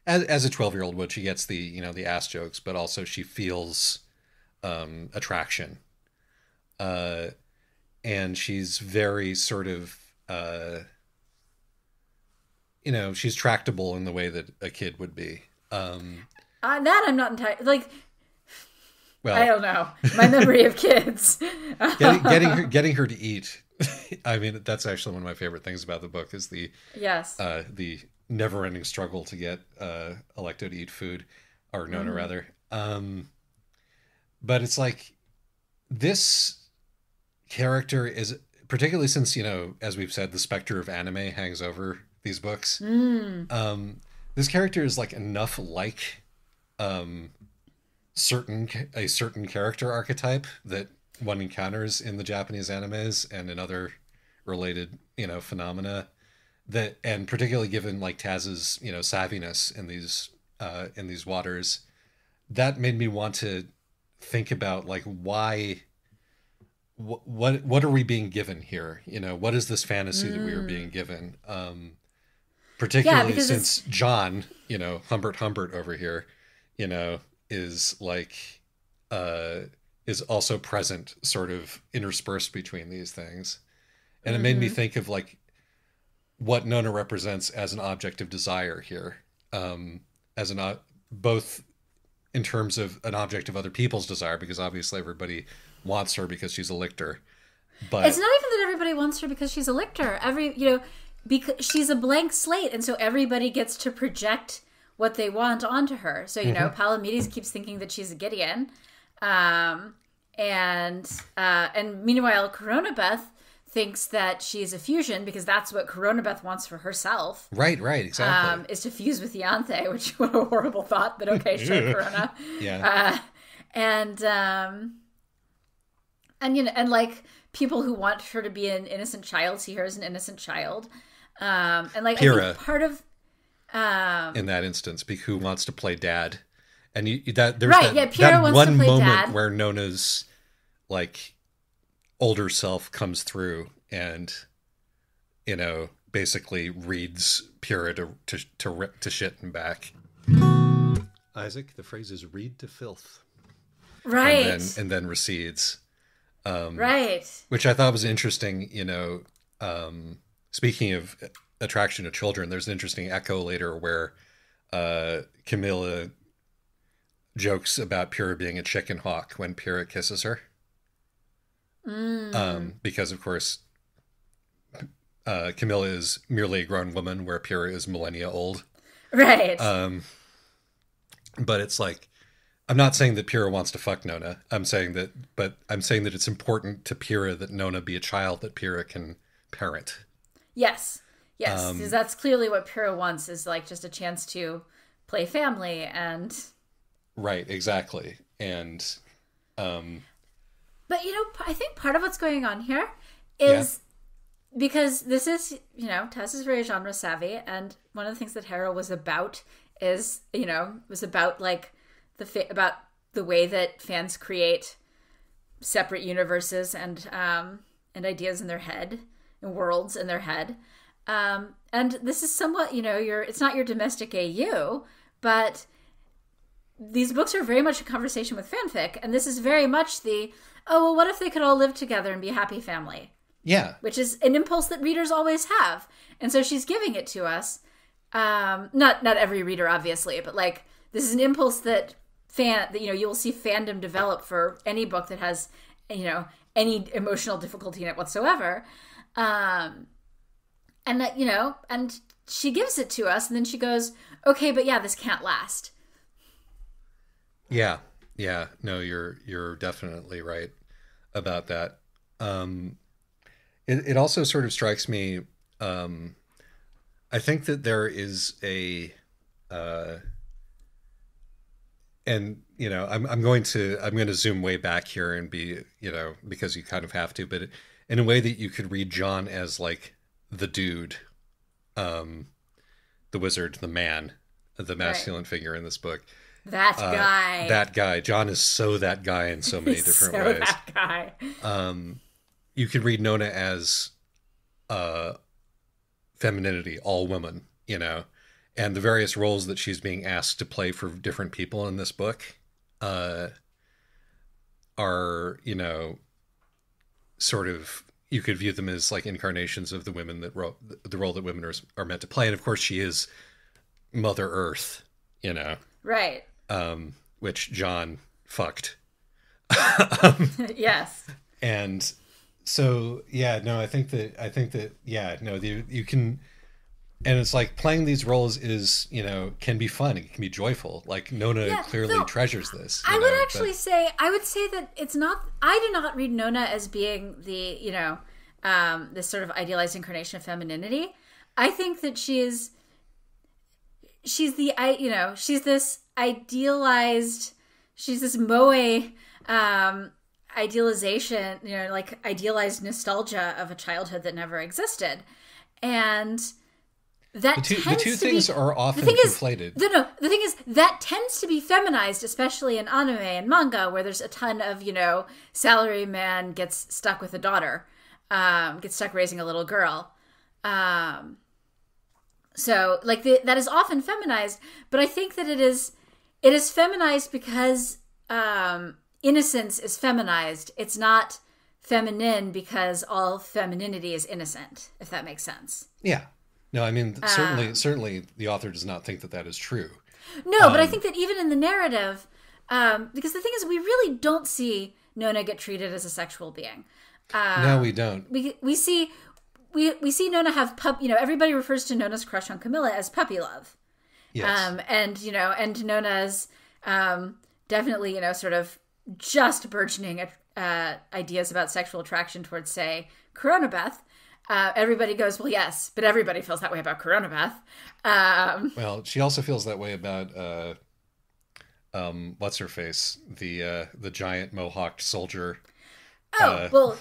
as a 12-year-old would, she gets the ass jokes, but also she feels attraction. And she's very sort of, she's tractable in the way that a kid would be. That I'm not entirely like. Well, I don't know. My memory of kids. getting her to eat. I mean, that's actually one of my favorite things about the book is Yes. the never-ending struggle to get Electo to eat food, or Nona rather. But it's like this character is, particularly since as we've said, the specter of anime hangs over these books. This character is like enough like a certain character archetype that one encounters in the Japanese animes and in other related phenomena, that, and particularly given like Taz's savviness in these waters, that made me want to think about like why, what are we being given here? What is this fantasy that we are being given? Particularly since John, Humbert over here, is like is also present, sort of interspersed between these things. And it made me think of like what Nona represents as an object of desire here, both in terms of an object of other people's desire, because obviously everybody wants her because she's a lictor. But it's not even that everybody wants her because she's a lictor. Because she's a blank slate, and so everybody gets to project what they want onto her. So Palamedes keeps thinking that she's a Gideon, and meanwhile Coronabeth thinks that she's a fusion because that's what Coronabeth wants for herself. Right, exactly. Is to fuse with Ianthe, which, what a horrible thought, but okay, sure, Corona. Yeah. And like people who want her to be an innocent child see her as an innocent child. And like Pyrrha, I think part of in that instance, who wants to play dad, and there's Pyrrha wants one to play moment dad, where Nona's like older self comes through and basically reads Pyrrha to rip to shit and back. Isaac, the phrase is "read to filth," right, and then recedes. Right. which I thought was interesting. Speaking of attraction to children, there's an interesting echo later where Camilla jokes about Pyrrha being a chicken hawk when Pyrrha kisses her. Because, of course, Camilla is merely a grown woman, where Pyrrha is millennia old. Right. But it's like, I'm not saying that Pyrrha wants to fuck Nona. I'm saying that it's important to Pyrrha that Nona be a child that Pyrrha can parent. Yes. Because that's clearly what Pyrrha wants, is like just a chance to play family and. Right. Exactly. And. But I think part of what's going on here is because this is Tess is very genre savvy, and one of the things that Harrow was about is was about like about the way that fans create separate universes and ideas in their head and worlds in their head. And this is somewhat, it's not your domestic AU, but these books are very much a conversation with fanfic. And this is very much what if they could all live together and be a happy family? Yeah. Which is an impulse that readers always have. And so she's giving it to us. Not every reader, obviously, but like, this is an impulse that you will see fandom develop for any book that has, any emotional difficulty in it whatsoever. And that, and she gives it to us, and then she goes, okay, but yeah, this can't last. Yeah. Yeah. No, you're definitely right about that. It also sort of strikes me, I think that there is I'm going to zoom way back here and be, because you kind of have to, but in a way that you could read John as like the dude, the wizard, the man, the masculine figure in this book. That guy. That guy. John is so that guy in so many different ways. That guy. You could read Nona as femininity, all woman, and the various roles that she's being asked to play for different people in this book are, sort of, you could view them as like incarnations of the women that the role that women are meant to play. And of course she is Mother Earth, Right. Which John fucked. Yes. And so, I think that, you can, and it's like playing these roles is, can be fun. It can be joyful. Like Nona clearly treasures this. I would say that it's not, I do not read Nona as being the, this sort of idealized incarnation of femininity. I think that she's this idealized, she's this moe, idealization, like idealized nostalgia of a childhood that never existed. And that the two things are often conflated. The thing is that tends to be feminized, especially in anime and manga, where there's a ton of, salary man gets stuck with a daughter, gets stuck raising a little girl. So like that is often feminized, but I think that it is feminized because innocence is feminized. It's not feminine because all femininity is innocent, if that makes sense. Yeah. No, I mean, certainly the author does not think that is true. No, but I think that even in the narrative, because the thing is, we really don't see Nona get treated as a sexual being. No, we don't. We see Nona have everybody refers to Nona's crush on Camilla as puppy love. Yes. And Nona's definitely, sort of just burgeoning ideas about sexual attraction towards, say, Coronabeth. Everybody goes, well, yes, but everybody feels that way about Coronabeth. Well, she also feels that way about what's her face, the giant mohawked soldier. Well,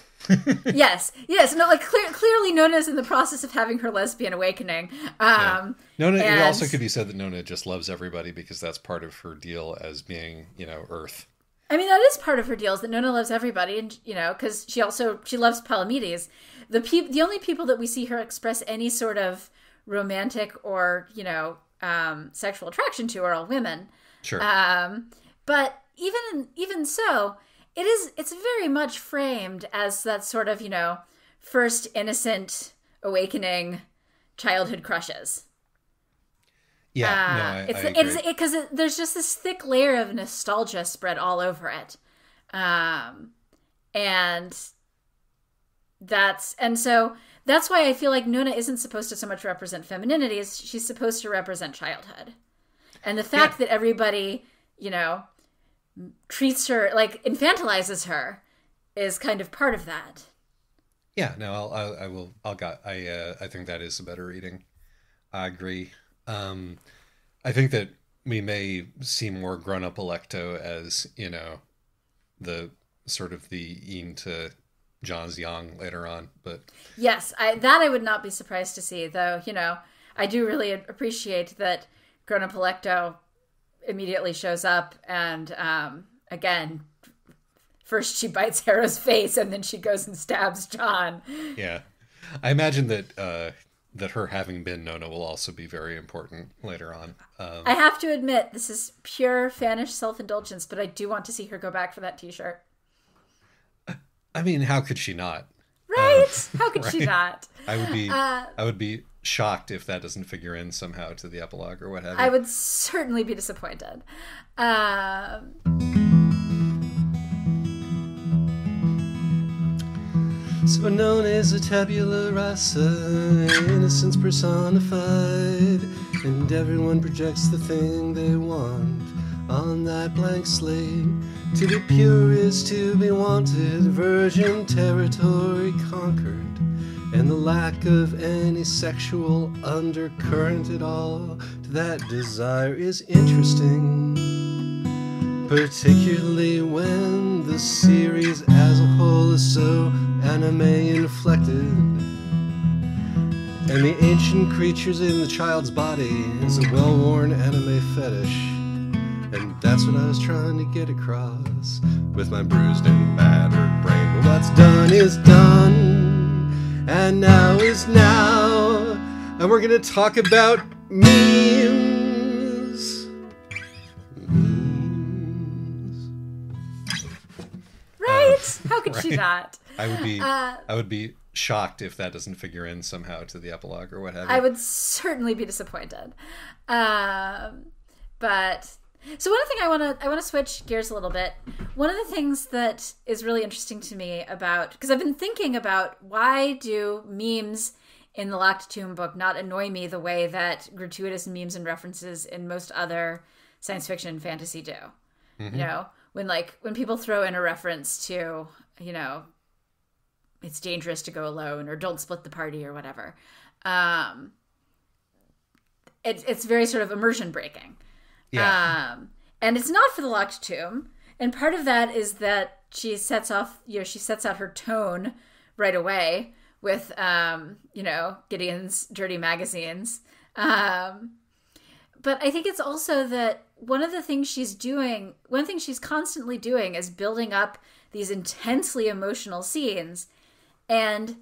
yes. No, like clearly Nona's in the process of having her lesbian awakening. Nona. It also could be said that Nona just loves everybody because that's part of her deal as being, Earth. I mean, that is part of her deal, is that Nona loves everybody, and because she loves Palamedes. The only people that we see her express any sort of romantic or sexual attraction to are all women. Sure. But even so, it's very much framed as that sort of, first innocent awakening childhood crushes. Yeah, I agree. Because there's just this thick layer of nostalgia spread all over it. And so that's why I feel like Nona isn't supposed to so much represent femininity as she's supposed to represent childhood. And the fact that everybody, treats her, like infantilizes her, is kind of part of that. Yeah, no, I think that is a better reading. I agree. I think that we may see more grown-up Electo as, the sort of the Ian to John's Young later on, but yes, I would not be surprised to see, though. I do really appreciate that grown-up Electo immediately shows up, and again, first she bites Harrow's face, and then she goes and stabs John. Yeah, I imagine that that her having been Nona will also be very important later on. I have to admit, this is pure fanish self-indulgence, but I do want to see her go back for that t-shirt. I mean, how could she not? Right? How could she not? I would be shocked if that doesn't figure in somehow to the epilogue or what have you. I would certainly be disappointed. So known as a tabula rasa, innocence personified, and everyone projects the thing they want on that blank slate. To be pure is to be wanted, virgin territory conquered, and the lack of any sexual undercurrent at all to that desire is interesting, particularly when the series as a whole is so anime inflected, and the ancient creatures in the child's body is a well-worn anime fetish. And that's what I was trying to get across with my bruised and battered brain. But what's done is done, and now is now, and we're gonna talk about memes. Right? How could she not? I would be shocked if that doesn't figure in somehow to the epilogue or what have you. I would certainly be disappointed. But so one thing I want to switch gears a little bit. One of the things that is really interesting to me about, because I've been thinking about why do memes in the Locked Tomb book not annoy me the way that gratuitous memes and references in most other science fiction and fantasy do. Mm-hmm. When people throw in a reference to, it's dangerous to go alone or don't split the party or whatever. It's very sort of immersion breaking. Yeah. And it's not for the Locked Tomb. And part of that is that she sets out her tone right away with, Gideon's dirty magazines. But I think it's also that one thing she's constantly doing is building up these intensely emotional scenes. And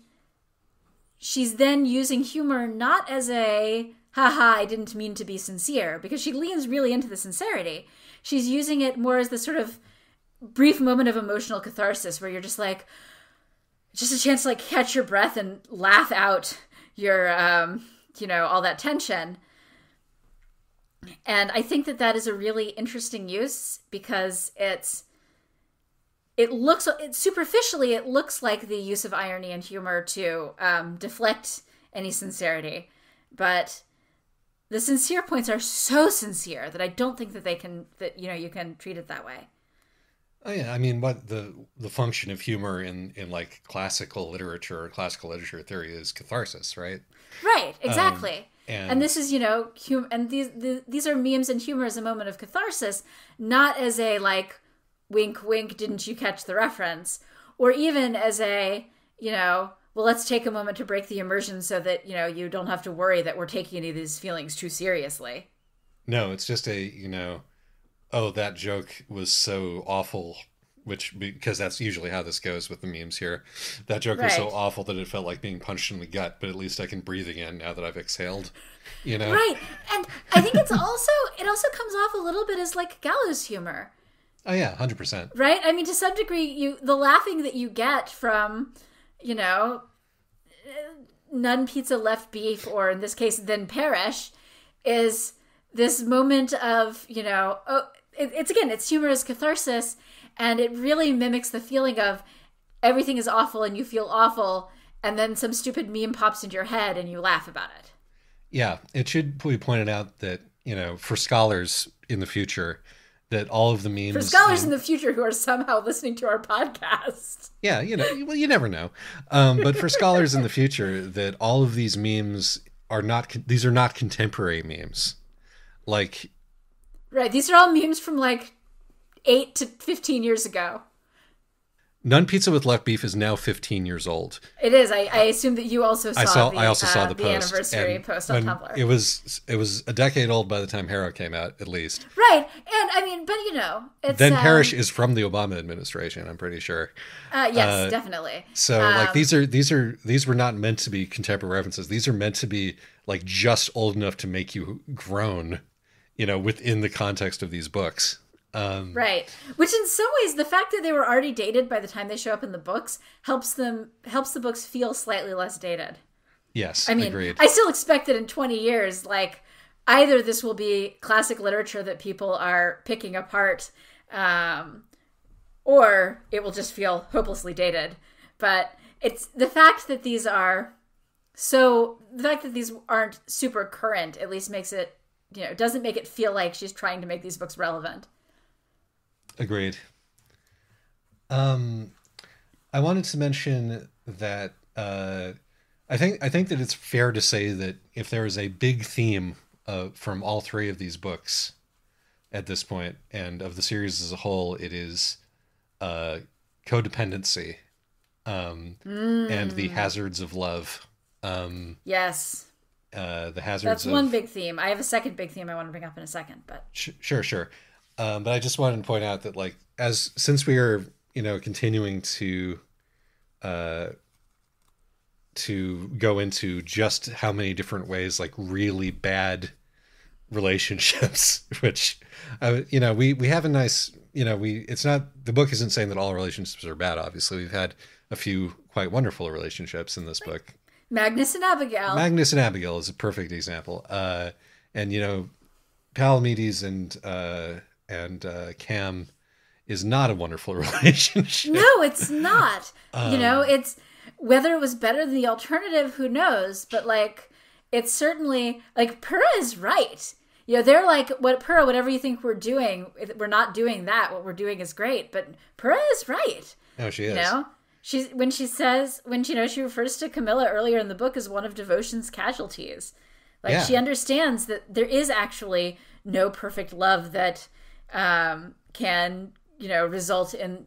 she's then using humor not as a, haha, I didn't mean to be sincere, because she leans really into the sincerity. She's using it more as the sort of brief moment of emotional catharsis where you're just like, just a chance to catch your breath and laugh out your, all that tension. And I think that is a really interesting use because superficially, it looks like the use of irony and humor to deflect any sincerity. But the sincere points are so sincere that I don't think that you can treat it that way. Oh yeah, I mean, what the function of humor in classical literature or classical literature theory is catharsis, right? Right, exactly. And this is, and these are memes and humor as a moment of catharsis, not as a wink, wink, didn't you catch the reference? Or even as a, well, let's take a moment to break the immersion so that, you don't have to worry that we're taking any of these feelings too seriously. No, it's just a, oh, that joke was so awful, because that's usually how this goes with the memes here. That joke was so awful that it felt like being punched in the gut, but at least I can breathe again now that I've exhaled, Right. And I think it also comes off a little bit as gallows humor. Oh yeah, 100%. Right? I mean, to some degree, the laughing that you get from, you know, none pizza left beef, or in this case, then perish, is this moment of, you know, it's humor as catharsis, and it really mimics the feeling of everything is awful and you feel awful, and then some stupid meme pops into your head and you laugh about it. Yeah, it should be pointed out that, you know, for scholars in the future, that all of the memes... For scholars in the future who are somehow listening to our podcast. Yeah, you know, well, you never know. But for scholars in the future, that all of these memes are not... These are not contemporary memes. Like... Right, these are all memes from like 8 to 15 years ago. None Pizza with Left Beef is now 15 years old. It is. I assume that you also saw I also saw the post. Anniversary post on Tumblr. It was a decade old by the time Harrow came out, at least. Right. And I mean, but you know, it's... Then Parrish is from the Obama administration, I'm pretty sure. Yes, definitely. So like these were not meant to be contemporary references. These are meant to be like just old enough to make you groan, you know, within the context of these books. Right. Which in some ways, the fact that they were already dated by the time they show up in the books helps the books feel slightly less dated. Yes, I mean, agreed. I still expect that in 20 years, like, either this will be classic literature that people are picking apart, or it will just feel hopelessly dated. But it's the fact that these aren't super current, at least makes it, you know, doesn't make it feel like she's trying to make these books relevant. Agreed. I wanted to mention that I think that it's fair to say that if there is a big theme from all three of these books at this point, and of the series as a whole, it is codependency and the hazards of love. Yes. The hazards. That's one big theme. I have a second big theme I want to bring up in a second, but sure. But I just wanted to point out that, like, since we are, you know, continuing to go into just how many different ways, like, really bad relationships, which, you know, we have a nice, you know, it's not, the book isn't saying that all relationships are bad. Obviously, we've had a few quite wonderful relationships in this book. Magnus and Abigail. Magnus and Abigail is a perfect example. And, you know, Palamedes and Cam is not a wonderful relationship. No, it's not. You know, it's, whether it was better than the alternative, who knows? But, like, it's certainly, like, Pura is right. You know, they're like, Pura, whatever you think we're doing, we're not doing that. What we're doing is great. But Pura is right. No, she is. You know? She refers to Camilla earlier in the book as one of devotion's casualties. Like, yeah. She understands that there is actually no perfect love that can, you know, result in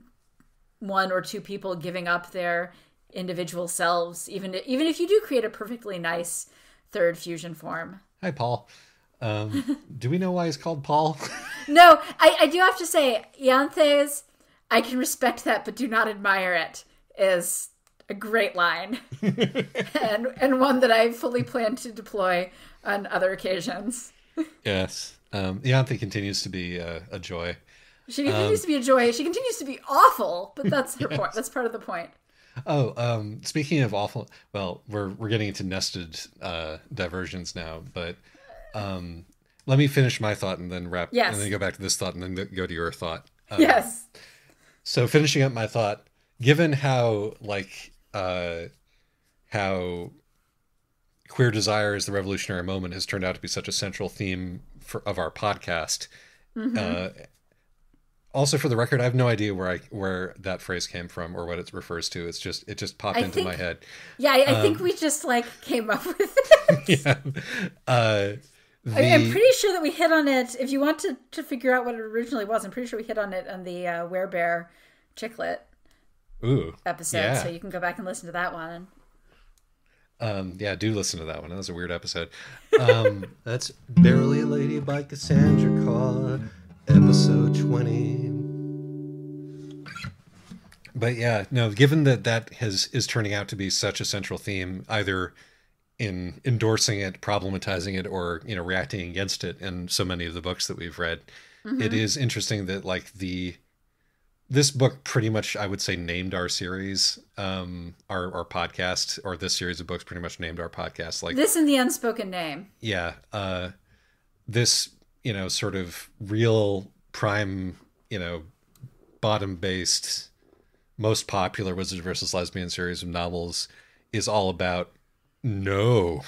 one or two people giving up their individual selves, even if you do create a perfectly nice third fusion form. Hi, Paul. Do we know why he's called Paul? No, I do have to say, Ianthe's, I can respect that, but do not admire it, is a great line. and one that I fully plan to deploy on other occasions. Yes. Ianthe continues to be a joy. She continues to be a joy. She continues to be awful, but that's her point. That's part of the point. Oh, speaking of awful, well, we're getting into nested diversions now, but let me finish my thought and then wrap, yes. And then go back to this thought and then go to your thought. Yes. So finishing up my thought, given how how queer desire as the revolutionary moment has turned out to be such a central theme of our podcast. Mm-hmm. Also, for the record, I have no idea where that phrase came from or what it refers to. It just popped into my head. Yeah, I think we just came up with it. Yeah. I'm pretty sure that we hit on it. If you want to figure out what it originally was, I'm pretty sure we hit on it on the Werebear Chicklet episode. Yeah. So you can go back and listen to that one. Yeah, do listen to that one. That was a weird episode. That's Barely a Lady by Cassandra Carr, episode 20. But yeah, no, given that is turning out to be such a central theme, either in endorsing it, problematizing it, or, you know, reacting against it in so many of the books that we've read, mm-hmm. It is interesting that, like, the this book pretty much, I would say, named our series, our podcast, or this series of books pretty much named our podcast. Like This and the Unspoken Name. yeah, this, sort of real prime, bottom based, most popular Wizards versus Lesbian series of novels is all about no.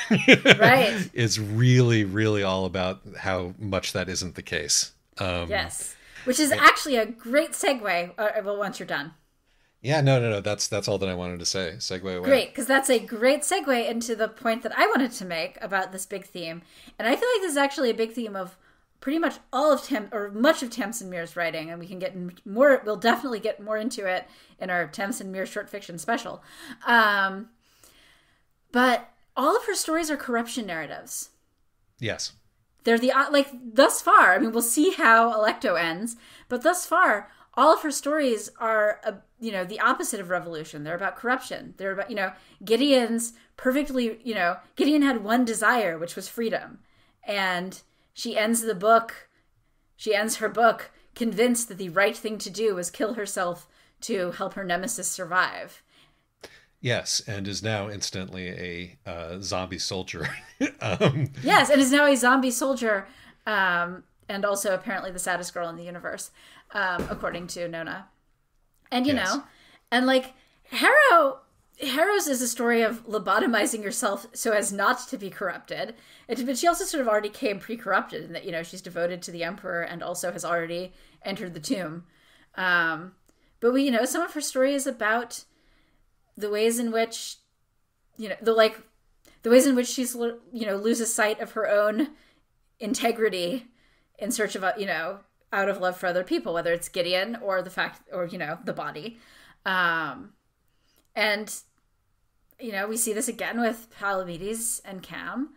Right. It's really, really all about how much that isn't the case. Yes. Which is actually a great segue. Well, once you're done. Yeah, no. That's all that I wanted to say. Segue away. Great, because that's a great segue into the point that I wanted to make about this big theme. And I feel like this is actually a big theme of pretty much all of much of Tamsin Muir's writing, and we can get more. We'll definitely get more into it in our Tamsin Muir short fiction special. But all of her stories are corruption narratives. Yes. They're thus far. I mean, we'll see how Alecto ends, but thus far, all of her stories are, the opposite of revolution. They're about corruption. They're about, Gideon's perfectly, Gideon had one desire, which was freedom. And she ends her book convinced that the right thing to do was kill herself to help her nemesis survive. Yes, and is now instantly a zombie soldier. Yes, and is now a zombie soldier, and also apparently the saddest girl in the universe, according to Nona. And, and like Harrow's is a story of lobotomizing yourself so as not to be corrupted. But she also sort of already came pre-corrupted in that, she's devoted to the emperor and also has already entered the tomb. But some of her story is about the ways in which, the ways in which she's, loses sight of her own integrity in search of, out of love for other people, whether it's Gideon or the body. And, we see this again with Palamedes and Cam.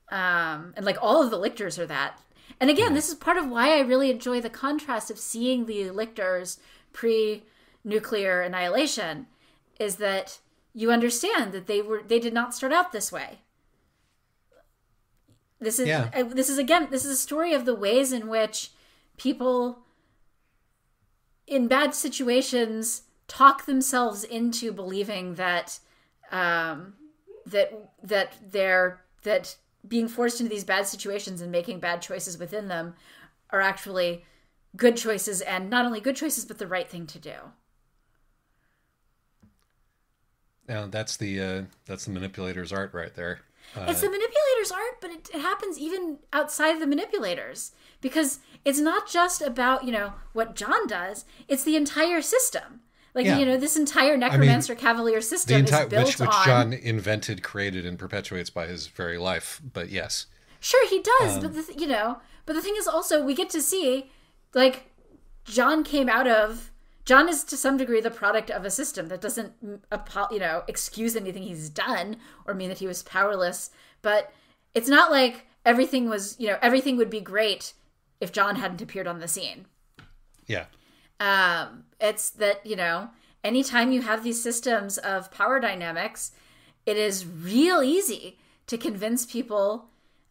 And like all of the lictors are that. And again, This is part of why I really enjoy the contrast of seeing the lictors pre-nuclear annihilation, is that you understand that they did not start out this way. This is a story of the ways in which people in bad situations talk themselves into believing that that being forced into these bad situations and making bad choices within them are actually good choices, and not only good choices but the right thing to do. Now that's the manipulator's art right there. It's the manipulator's art, but it happens even outside the manipulators, because it's not just about what John does; it's the entire system. This entire Necromancer Cavalier system is built which on. John invented, created, and perpetuates by his very life. But yes, sure he does. But the thing is also we get to see, John is to some degree the product of a system that doesn't, excuse anything he's done or mean that he was powerless. But it's not like everything would be great if John hadn't appeared on the scene. Yeah. It's that, anytime you have these systems of power dynamics, it is real easy to convince people,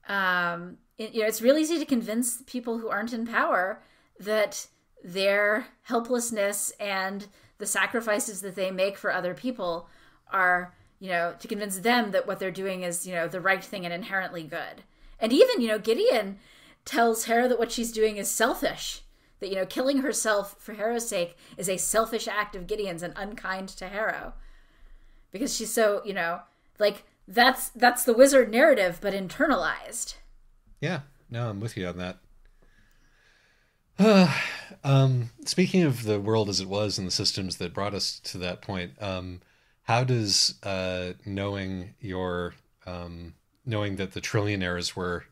it's real easy to convince people who aren't in power that their helplessness and the sacrifices that they make for other people are, to convince them that what they're doing is, the right thing and inherently good. And even, Gideon tells Hera that what she's doing is selfish. That, killing herself for Harrow's sake is a selfish act of Gideon's and unkind to Harrow. Because she's so, that's the wizard narrative, but internalized. Yeah, no, I'm with you on that. Speaking of the world as it was and the systems that brought us to that point, how does knowing that the Trillionaires were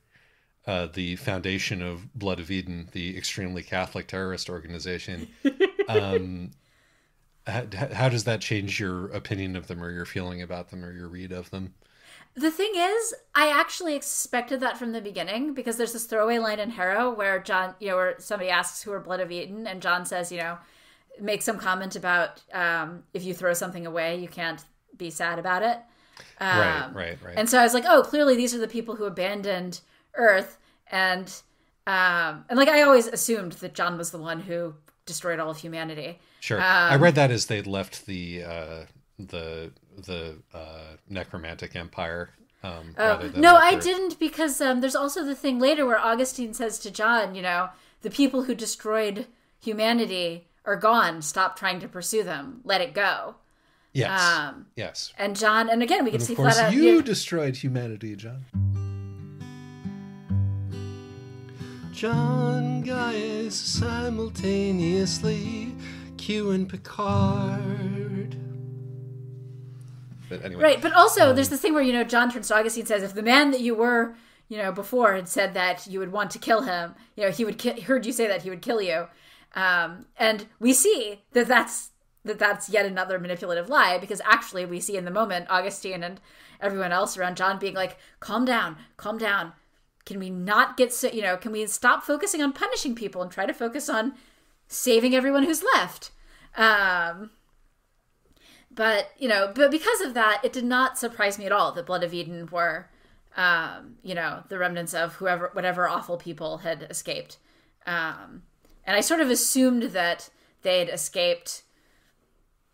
the foundation of Blood of Eden, the extremely Catholic terrorist organization, how does that change your opinion of them or your feeling about them or your read of them? The thing is, I actually expected that from the beginning, because there's this throwaway line in Harrow where John, where somebody asks who are Blood of Eden, and John says, make some comment about if you throw something away, you can't be sad about it. Right. And so I was like, oh, clearly these are the people who abandoned Earth, and I always assumed that John was the one who destroyed all of humanity. Sure. I read that as they left the necromantic empire. Rather than No, I didn't, because there's also the thing later where Augustine says to John, the people who destroyed humanity are gone. Stop trying to pursue them. Let it go. Yes. Yes. And John, and again, we can see Of course, flat out. you destroyed humanity, John. John Gaius simultaneously Q and Picard. But anyway. Right, but also there's this thing where, John turns to Augustine and says, if the man that you were, before had said that you would want to kill him, he would heard you say that he would kill you. And we see that that's yet another manipulative lie, because actually we see in the moment Augustine and everyone else around John being like, calm down. Can we not get so, can we stop focusing on punishing people and try to focus on saving everyone who's left? But because of that, it did not surprise me at all that Blood of Eden were, the remnants of whatever awful people had escaped. And I sort of assumed that they'd escaped,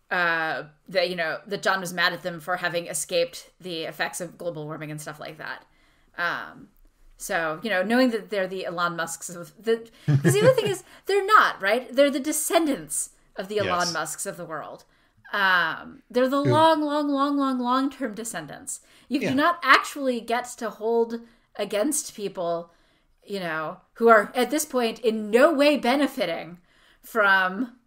that John was mad at them for having escaped the effects of global warming and stuff like that. So, knowing that they're the Elon Musks of the... Because the other thing is, they're not, right? They're the descendants of the Elon Musks of the world. They're the long-term descendants. You do not actually get to hold against people, who are, at this point, in no way benefiting from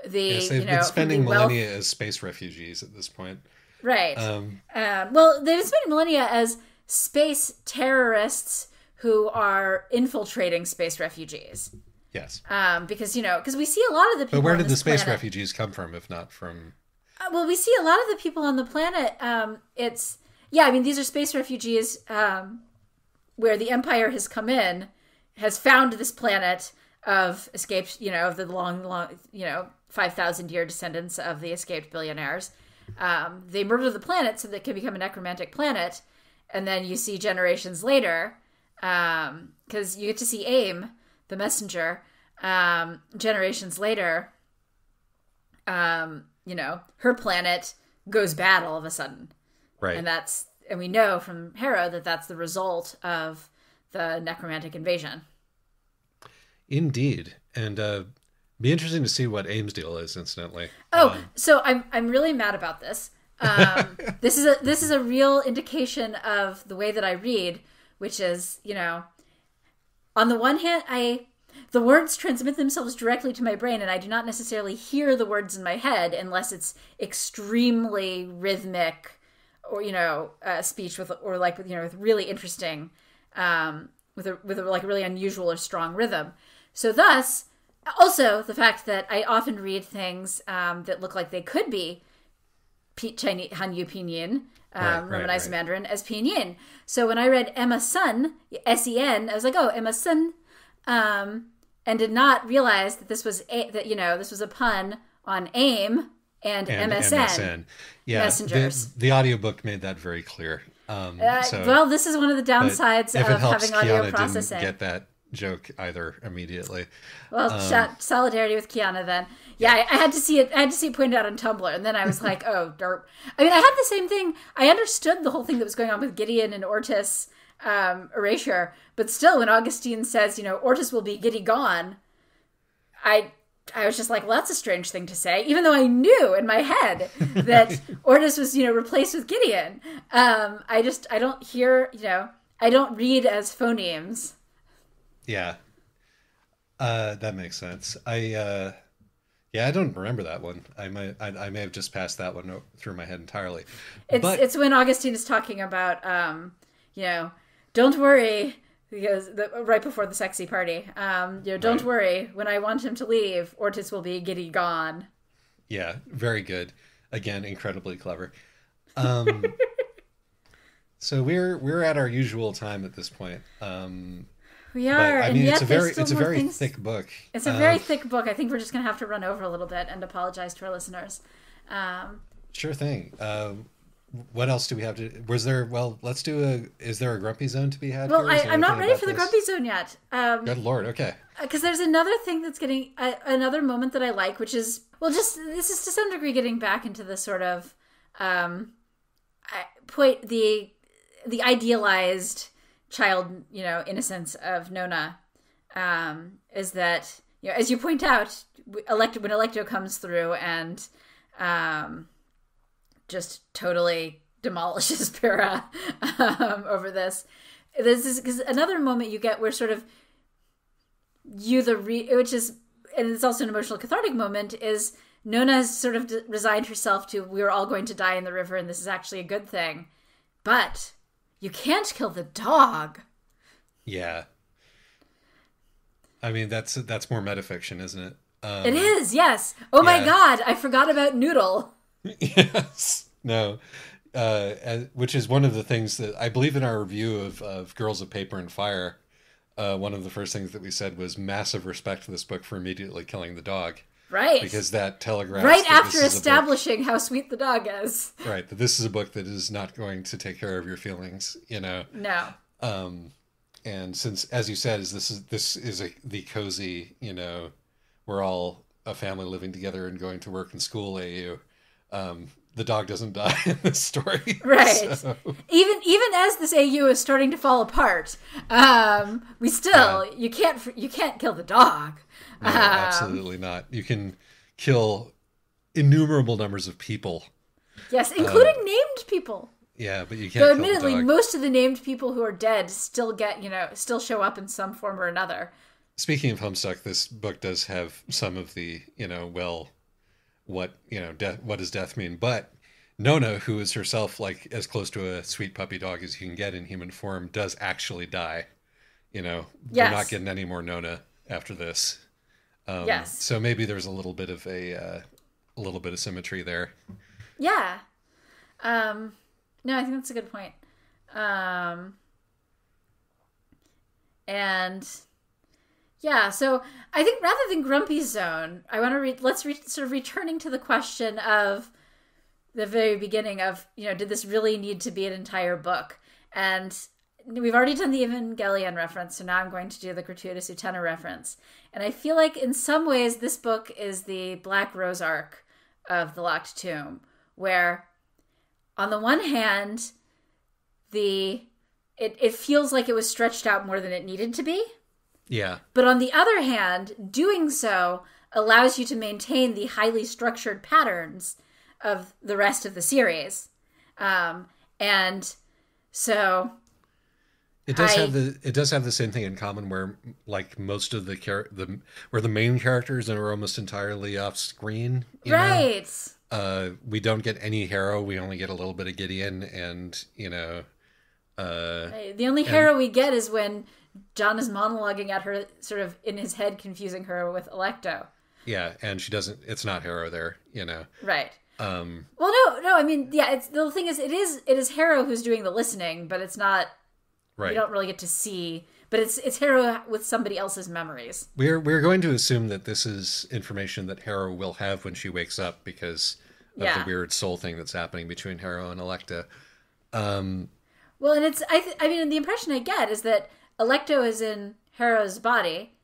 the, yes, they've been spending millennia as space refugees at this point. Right. Well, they've been spending millennia as space terrorists who are infiltrating space refugees. Yes. Because we see a lot of the people. But where did the space planet, refugees come from, if not from? Well, we see a lot of the people on the planet. These are space refugees where the Empire has come in, has found this planet of escaped, of the long, 5,000-year descendants of the escaped billionaires. They murder the planet so that it can become a necromantic planet. And then you see generations later, because you get to see AIM, the messenger, generations later, her planet goes bad all of a sudden. Right. And we know from Hera that that's the result of the necromantic invasion. Indeed. And be interesting to see what AIM's deal is, incidentally. So I'm really mad about this. This is a real indication of the way that I read, which is, on the one hand, the words transmit themselves directly to my brain, and I do not necessarily hear the words in my head unless it's extremely rhythmic, or speech with really interesting, with a really unusual or strong rhythm. So thus, also the fact that I often read things that look like they could be Chinese Hanyu Pinyin, Romanized Mandarin, as Pinyin. So when I read Emma Sun, S-E-N, I was like, oh, Emma Sun, and did not realize that this was this was a pun on AIM and MSN. Yeah, messengers. The audiobook made that very clear. Well, this is one of the downsides of having audio processing. Didn't get that joke either immediately. Well, solidarity with Kiana then. Yeah, I had to see it. I had to see it pointed out on Tumblr, and then I was like, "Oh, derp." I mean, I had the same thing. I understood the whole thing that was going on with Gideon and Ortis erasure, but still, when Augustine says, Ortis will be giddy gone, I was just like, well, that's a strange thing to say, even though I knew in my head that Ortis was, replaced with Gideon. I don't hear, I don't read as phonemes. Yeah. That makes sense. I don't remember that one. I may have just passed that one through my head entirely. It's when Augustine is talking about, don't worry, because right before the sexy party, don't worry, when I want him to leave, Ortis will be giddy gone. Yeah, very good. Again, incredibly clever. So we're at our usual time at this point. We are. But, I mean, it's a very thick book. It's a very thick book. I think we're just going to have to run over a little bit and apologize to our listeners. Sure thing. what else do we have to? Was there? Well, let's do a. Is there a grumpy zone to be had Well, here? Is there I'm not anything ready about for the this? grumpy zone yet. Good Lord. Okay. Because there's another thing that's getting another moment that I like, which is, well, just this is to some degree getting back into the sort of point the idealized child, innocence of Nona. Is that, as you point out, when Electo comes through and just totally demolishes Pyrrha over this. This is because another moment you get where sort of which is, and it's also an emotional cathartic moment, is Nona has sort of resigned herself to, we're all going to die in the river and this is actually a good thing. But you can't kill the dog. Yeah. I mean, that's more metafiction, isn't it? It is, yes. Oh my God, I forgot about Noodle. Yes. No. Which is one of the things that I believe in our review of Girls of Paper and Fire. One of the first things that we said was massive respect for this book for immediately killing the dog. Right. Because that telegraphs... Right after establishing how sweet the dog is. Right. That this is a book that is not going to take care of your feelings, No. And since, as you said, this is the cozy, we're all a family living together and going to work and school AU. The dog doesn't die in this story. Right. So. Even as this AU is starting to fall apart, we still, you can't kill the dog. No, absolutely not. You can kill innumerable numbers of people. Yes, including named people. Yeah, but you can't Though kill admittedly, the dog. most of the named people who are dead still still show up in some form or another. Speaking of Homestuck, this book does have some of the, what does death mean? But Nona, who is herself like as close to a sweet puppy dog as you can get in human form, does actually die. We're not getting any more Nona after this. Yes. So maybe there's a little bit of symmetry there. Yeah. No, I think that's a good point. And yeah, so I think rather than Grumpy Zone, I want to sort of returning to the question of the very beginning of, did this really need to be an entire book? And we've already done the Evangelion reference, so now I'm going to do the gratuitous Utena reference. And I feel like in some ways this book is the Black Rose arc of The Locked Tomb, where on the one hand, it feels like it was stretched out more than it needed to be. Yeah. But on the other hand, doing so allows you to maintain the highly structured patterns of the rest of the series. And so it does have the same thing in common where like most of where the main characters are almost entirely off screen. Right. We don't get any Harrow. We only get a little bit of Gideon, and the only Harrow we get is when John is monologuing at her, sort of in his head, confusing her with Electo. Yeah, and she doesn't. It's not Harrow there, Right. Well, no. I mean, yeah. The thing is, it is Harrow who's doing the listening, but it's not. Right. You don't really get to see, but it's Harrow with somebody else's memories. We're going to assume that this is information that Harrow will have when she wakes up because of the weird soul thing that's happening between Harrow and Electa. Well, and it's I mean, the impression I get is that Electo is in Harrow's body.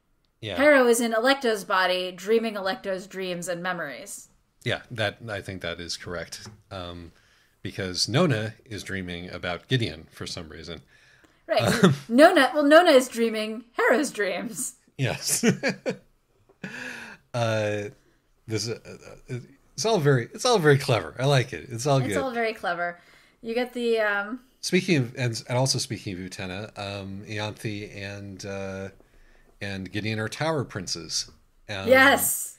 Yeah. Harrow is in Electo's body, dreaming Electo's dreams and memories. Yeah, I think that is correct. Because Nona is dreaming about Gideon for some reason. Right. Nona is dreaming Harrow's dreams. Yes. It's all very clever. I like it. It's all good. It's all very clever. You get the Speaking of and also speaking of Utena, Ianthe and Gideon are tower princes. Yes.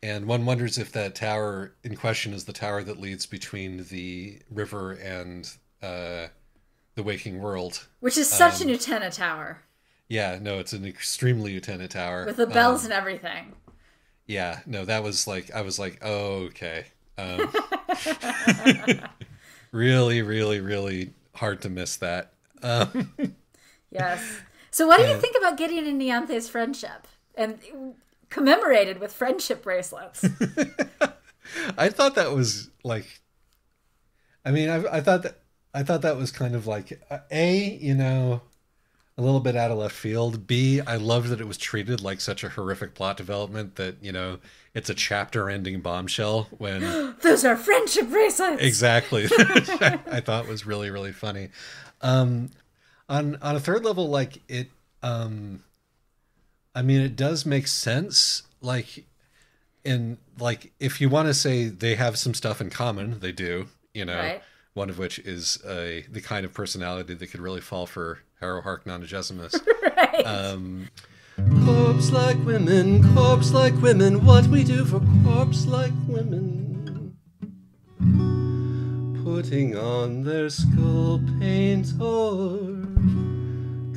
And one wonders if that tower in question is the tower that leads between the river and the waking world. Which is such an Utena tower. Yeah, no, it's an extremely Utena tower. With the bells and everything. Yeah, no, that was like, I was like, oh, okay. Really, really, really hard to miss that. Yes. So what do you think about Gideon and Ianthe's friendship? And commemorated with friendship bracelets. I thought that was like, I mean, I thought that was kind of like a little bit out of left field. B, I loved that it was treated like such a horrific plot development that, it's a chapter-ending bombshell when Those are friendship bracelets. exactly I thought was really, really funny. On a third level, like it I mean, it does make sense. If you want to say they have some stuff in common, they do. Right. One of which is the kind of personality that could really fall for Harrow Hark Nonagesimus. Right. Corpse like women, what we do for corpse like women. Putting on their skull paint or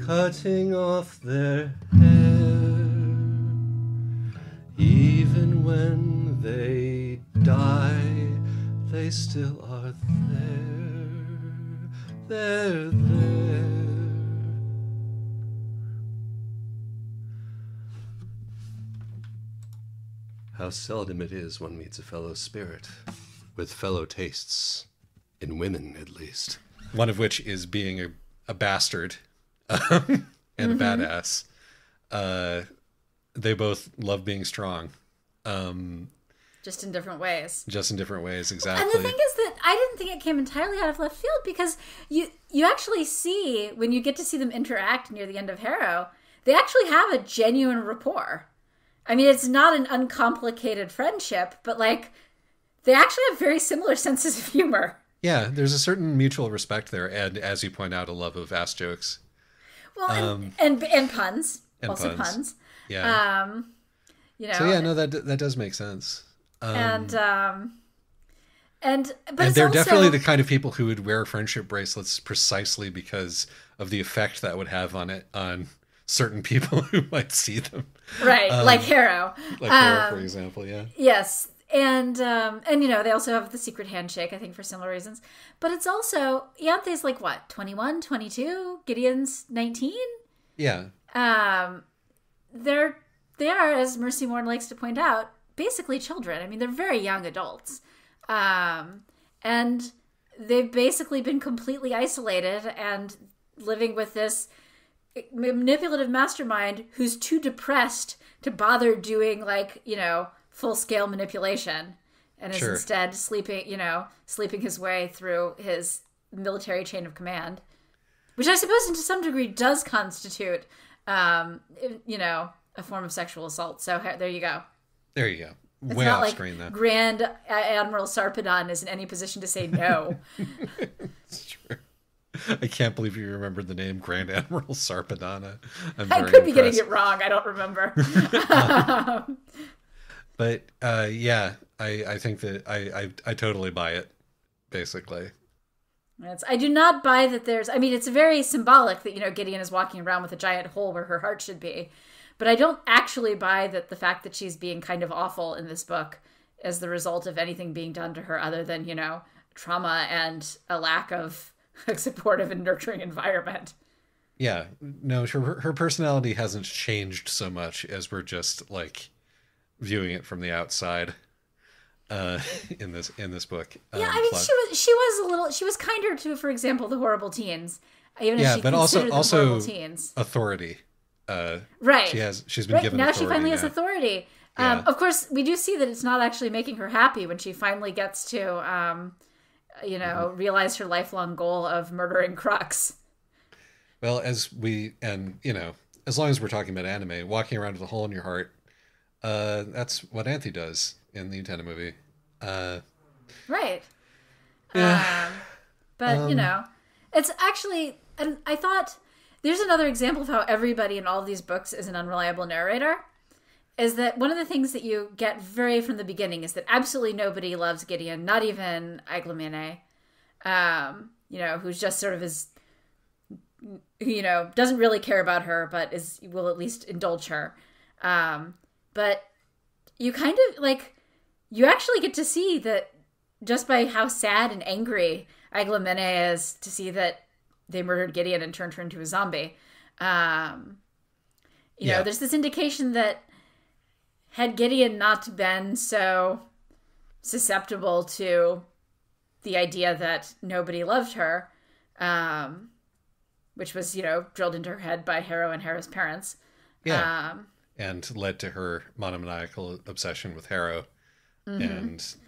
cutting off their hair. Even when they die, they still are there. They're there. How seldom it is one meets a fellow spirit with fellow tastes, in women at least. One of which is being a bastard and a badass. They both love being strong. Just in different ways. Just in different ways, exactly. And the thing is that I didn't think it came entirely out of left field, because you actually see, when you get to see them interact near the end of Harrow, they actually have a genuine rapport. I mean, it's not an uncomplicated friendship, but like they actually have very similar senses of humor. Yeah, there's a certain mutual respect there, and as you point out, a love of ass jokes. Well, and puns, and also puns. Yeah. So yeah, no, that does make sense. But and it's they're also definitely the kind of people who would wear friendship bracelets precisely because of the effect that would have on certain people who might see them. Right, like Harrow. Like Harrow, for example, yeah. Yes. And they also have the secret handshake, I think, for similar reasons. But it's also, Ianthe's like, what, 21, 22? Gideon's 19? Yeah. They are, as Mercy Morn likes to point out, basically children. I mean, they're very young adults. And they've basically been completely isolated and living with this manipulative mastermind who's too depressed to bother doing, full-scale manipulation, and is instead sleeping his way through his military chain of command, which I suppose to some degree does constitute, a form of sexual assault. So there you go. There you go. It's way not off like screen, though. Grand Admiral Sarpedon is in any position to say no. It's true. I can't believe you remembered the name Grand Admiral Sarpedon. I could be getting it wrong. I don't remember. But yeah, I think that I totally buy it, basically. I do not buy that there's... I mean, it's very symbolic that, Gideon is walking around with a giant hole where her heart should be. But I don't actually buy that the fact that she's being kind of awful in this book as the result of anything being done to her other than, trauma and a lack of a supportive and nurturing environment. Yeah. No, her personality hasn't changed so much as we're just, viewing it from the outside in this book. Yeah, I mean, she was kinder to, for example, the horrible teens. Even if she but considered also them horrible teens. Authority. Right. She's been given now authority. She finally has authority. Yeah. Of course, we do see that it's not actually making her happy when she finally gets to, realize her lifelong goal of murdering Crux. Well, as long as we're talking about anime, walking around with a hole in your heart, that's what Anthe does in the Utena movie. Right. Yeah. But, it's actually, and I thought, there's another example of how everybody in all of these books is an unreliable narrator, is that one of the things that you get very from the beginning is that absolutely nobody loves Gideon, not even Aiglamene, who's just sort of doesn't really care about her, but will at least indulge her. But you kind of, you actually get to see that just by how sad and angry Aiglamene is to see that they murdered Gideon and turned her into a zombie. There's this indication that had Gideon not been so susceptible to the idea that nobody loved her, which was, drilled into her head by Harrow and Harrow's parents. Yeah. And led to her monomaniacal obsession with Harrow. And so,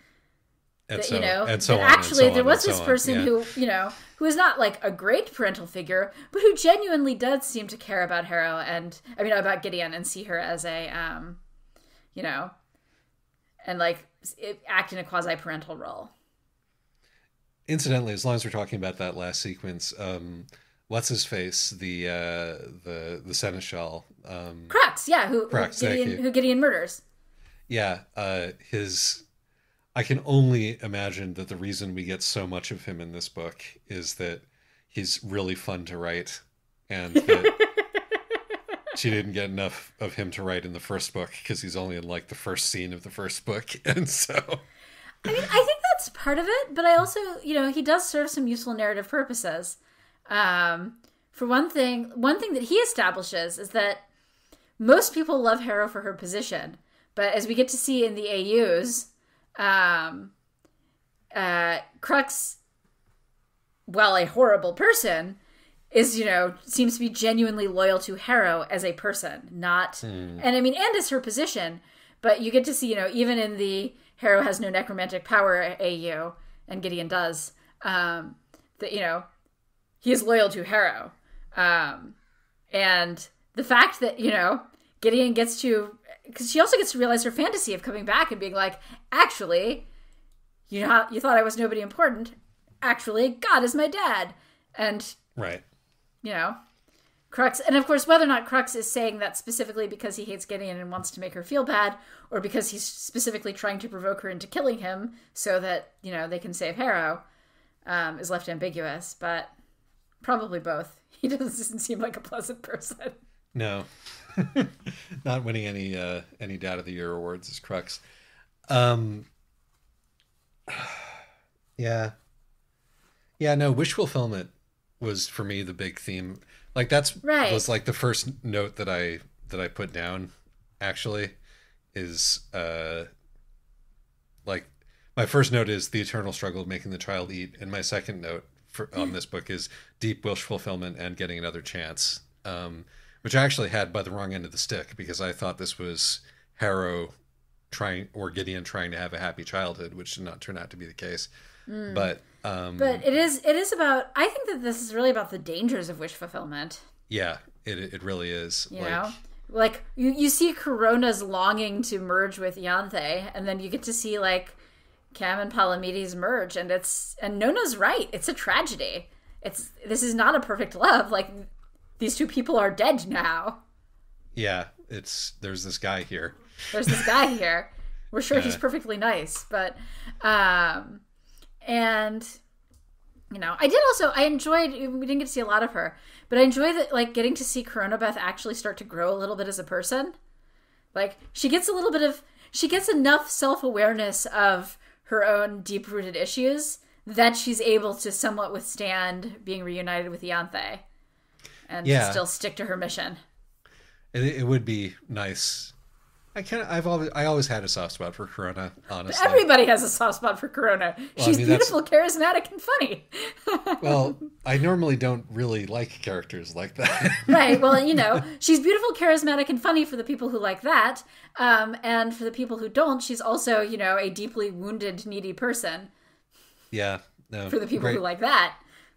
and so on. Actually, and so there on, was and this so on. person Yeah. who is not like a great parental figure, but who genuinely does seem to care about Harrow about Gideon and see her as a, and like act in a quasi-parental role. Incidentally, as long as we're talking about that last sequence, what's his face? The seneschal. Crux, yeah, who Gideon murders. Yeah, I can only imagine that the reason we get so much of him in this book is that he's really fun to write, and that she didn't get enough of him to write in the first book because he's only in like the first scene of the first book, and so. I mean, I think that's part of it, but I also, he does serve some useful narrative purposes. For one thing that he establishes is that most people love Harrow for her position, but as we get to see in the AUs, Crux, while a horrible person, is, seems to be genuinely loyal to Harrow as a person, not, and as her position, but you get to see, even in the Harrow has no necromantic power AU, and Gideon does, that, he is loyal to Harrow. And the fact that, Gideon gets to, because she also gets to realize her fantasy of coming back and being like, actually, you thought I was nobody important. Actually, God is my dad. And, right. Crux, and of course, whether or not Crux is saying that specifically because he hates Gideon and wants to make her feel bad, or because he's specifically trying to provoke her into killing him so that, they can save Harrow, is left ambiguous, but probably both. He doesn't seem like a pleasant person. No. Not winning any Dad of the Year awards is Crux. Yeah. Yeah, no, wish fulfillment was for me the big theme. Like that's right. Was like the first note that I put down actually is like my first note is the eternal struggle of making the child eat, and my second note on this book is deep wish fulfillment and getting another chance. Which I actually had by the wrong end of the stick because I thought this was Harrow Gideon trying to have a happy childhood, which did not turn out to be the case. But it is about, I think that this is really about the dangers of wish fulfillment. Yeah, it really is. Like you see Corona's longing to merge with Ianthe, and then you get to see like Cam and Palamedes merge, and Nona's right. It's a tragedy. This is not a perfect love. Like these two people are dead now. Yeah, there's this guy here. There's this guy here. We're sure he's perfectly nice, but and I enjoyed, we didn't get to see a lot of her, but I enjoy that, like, getting to see Corona Beth actually start to grow a little bit as a person. Like, she gets enough self-awareness of her own deep-rooted issues that she's able to somewhat withstand being reunited with Ianthe and still stick to her mission. It would be nice. I always had a soft spot for Corona, honestly. But everybody has a soft spot for Corona. She's beautiful, charismatic, and funny. Well, I normally don't really like characters like that. Right. Well, she's beautiful, charismatic, and funny for the people who like that. And for the people who don't, she's also, a deeply wounded, needy person. Yeah. No, for the people who like that.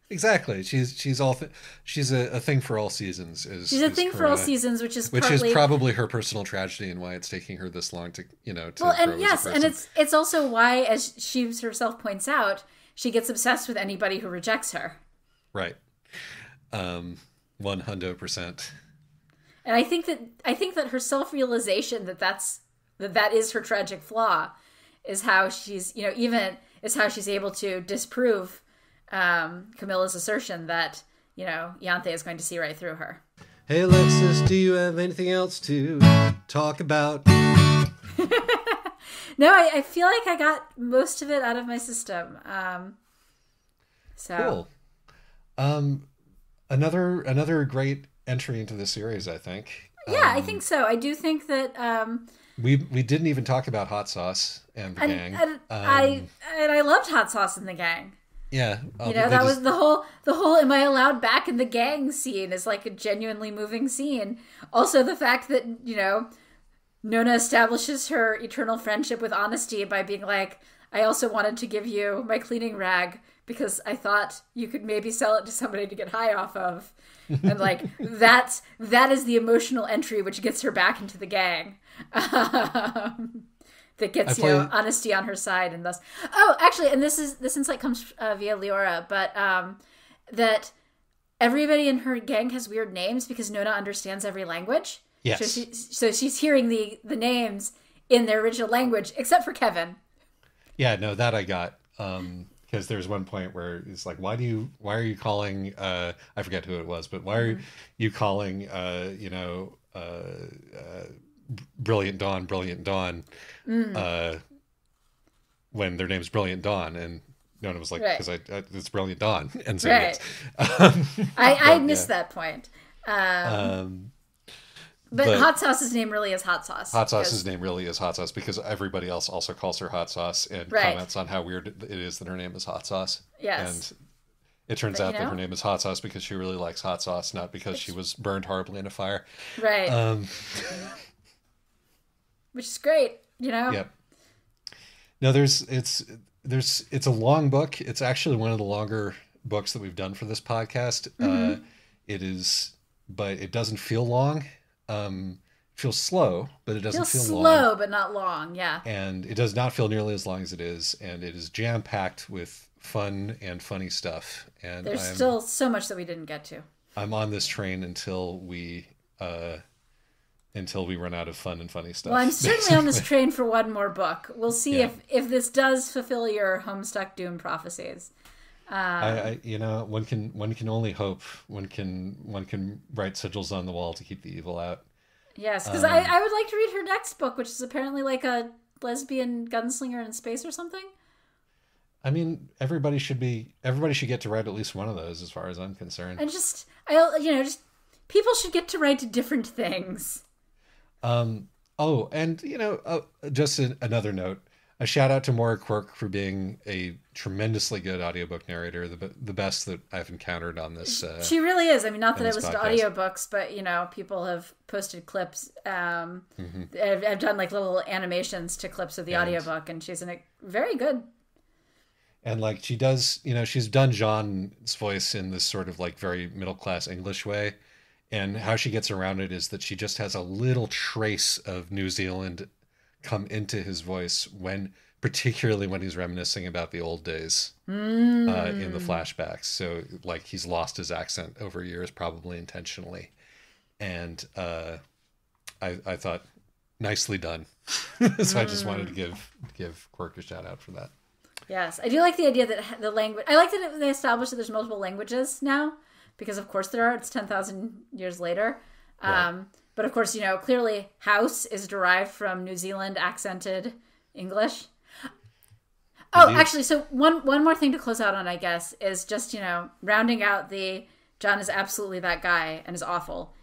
Exactly. She's a thing for all seasons. She's a thing for all seasons, which is probably her personal tragedy and why it's taking her this long to to well, and grow yes, as a person. And it's also why, as she herself points out, she gets obsessed with anybody who rejects her. Right. 100%. And I think that her self-realization that is her tragic flaw is how she's how she's able to disprove Camilla's assertion that, Ianthe is going to see right through her. Hey, Alexis, do you have anything else to talk about? No, I feel like I got most of it out of my system. Cool. Another great entry into the series, I think. Yeah, I think so. I do think that We didn't even talk about hot sauce and the gang. I loved hot sauce in the gang. Yeah, That was the whole "Am I allowed back in the gang?" scene is like a genuinely moving scene. Also, the fact that Nona establishes her eternal friendship with Honesty by being like, "I also wanted to give you my cleaning rag because I thought you could maybe sell it to somebody to get high off of," and like that is the emotional entry which gets her back into the gang. That gets Honesty on her side, and thus actually, and this insight comes via Leora, but that everybody in her gang has weird names because Nona understands every language. Yes. So she's hearing the names in their original language, except for Kevin. Yeah, no, that I got. Because there's one point where it's like, why are you calling, I forget who it was, but why are you calling, Brilliant Dawn, when their name's Brilliant Dawn? And Nona was like, because it's Brilliant Dawn. And so right. I missed that point. But Hot Sauce's name really is Hot Sauce. Hot Sauce's name really is Hot Sauce because everybody else also calls her Hot Sauce and comments on how weird it is that her name is Hot Sauce. Yes. And it turns out that her name is Hot Sauce because she really likes hot sauce, not because she was burned horribly in a fire. Right. Which is great, Yep. No, it's a long book. It's actually one of the longer books that we've done for this podcast. It is, but it doesn't feel long. It feels slow, but it doesn't feel long. Slow, but not long, yeah. And it does not feel nearly as long as it is, and it is jam-packed with fun and funny stuff. And there's still so much that we didn't get to. I'm on this train until we run out of fun and funny stuff. Well, I'm certainly on this train for one more book. We'll see if this does fulfill your Homestuck Doom prophecies. One can only hope. One can write sigils on the wall to keep the evil out. Yes, because I would like to read her next book, which is apparently like a lesbian gunslinger in space or something. I mean, everybody should get to write at least one of those, as far as I'm concerned. And just people should get to write different things. Just another note. A shout out to Maura Quirk for being a tremendously good audiobook narrator, the best that I've encountered on this. She really is. I mean, not that I listen to audiobooks, but people have posted clips. I've done like little animations to clips of the audiobook, and she's very good. And like she does, she's done John's voice in this sort of like very middle class English way, and how she gets around it is that she just has a little trace of New Zealand come into his voice particularly when he's reminiscing about the old days in the flashbacks. So like he's lost his accent over years, probably intentionally. And I thought nicely done. So I just wanted to give Quirk a shout out for that. Yes, I do like the idea that the language. I like that they established that there's multiple languages now, because of course there are. It's 10,000 years later. Right. But of course, clearly house is derived from New Zealand accented English. Oh, actually, so one more thing to close out on, I guess, is just, rounding out the John is absolutely that guy and is awful,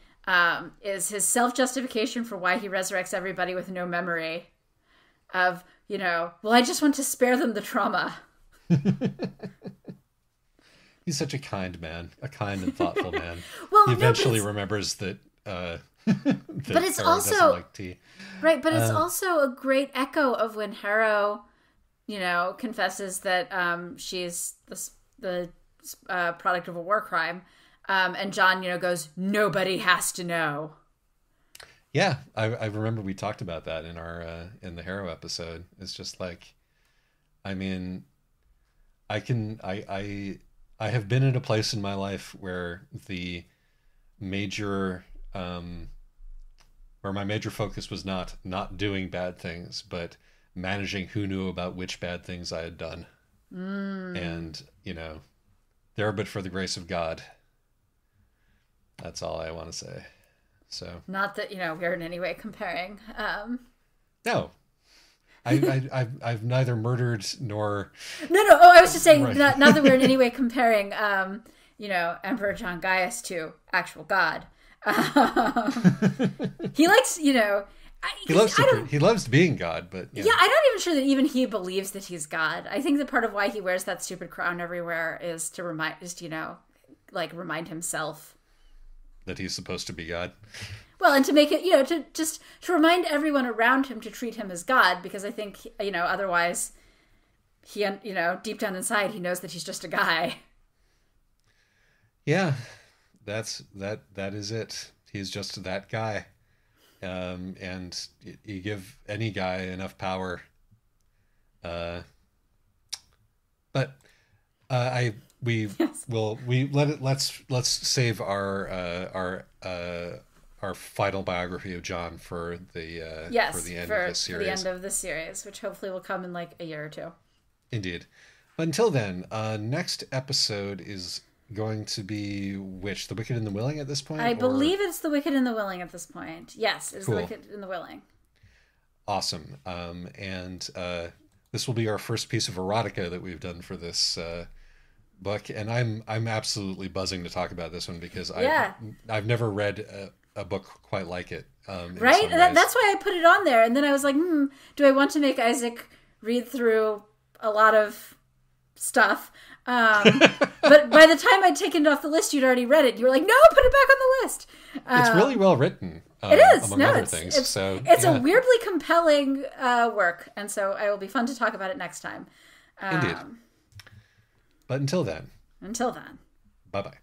is his self-justification for why he resurrects everybody with no memory of, well, I just want to spare them the trauma. He's such a kind man, a kind and thoughtful man. Well, he eventually remembers that... but it's also like tea. Right, but it's also a great echo of when Harrow, confesses that she's the product of a war crime, and John, goes, nobody has to know. Yeah, I remember we talked about that in our in the Harrow episode. It's just like, I mean, I have been in a place in my life where the major where my major focus was not doing bad things, but managing who knew about which bad things I had done. And, there but for the grace of God. That's all I want to say. So not that, we're in any way comparing. No. I've neither murdered nor... No. Oh, I was just saying, right. not that we're in any way comparing, Emperor John Gaius to actual God. He likes, He loves being God, but I'm not even sure that even he believes that he's God. I think that part of why he wears that stupid crown everywhere is to remind himself that he's supposed to be God. Well, and to make it, to remind everyone around him to treat him as God, because I think, otherwise he, deep down inside, he knows that he's just a guy. Yeah, that is it. He's just that guy. And you give any guy enough power. But let's save our final biography of John for the end of this series. For the end of the series, which hopefully will come in like a year or two. Indeed. But until then, next episode is going to be which? The Wicked and the Willing at this point? I believe it's The Wicked and the Willing at this point. Yes, it's cool. The Wicked and the Willing. Awesome. And this will be our first piece of erotica that we've done for this book, and I'm absolutely buzzing to talk about this one because I've never read a book quite like it. Right? That's why I put it on there, and then I was like, do I want to make Isaac read through a lot of stuff? But by the time I'd taken it off the list, you'd already read it. You were like, no, put it back on the list. It's really well written. It is. Among other things. It's a weirdly compelling work, and so it will be fun to talk about it next time. Indeed. But until then. Bye-bye.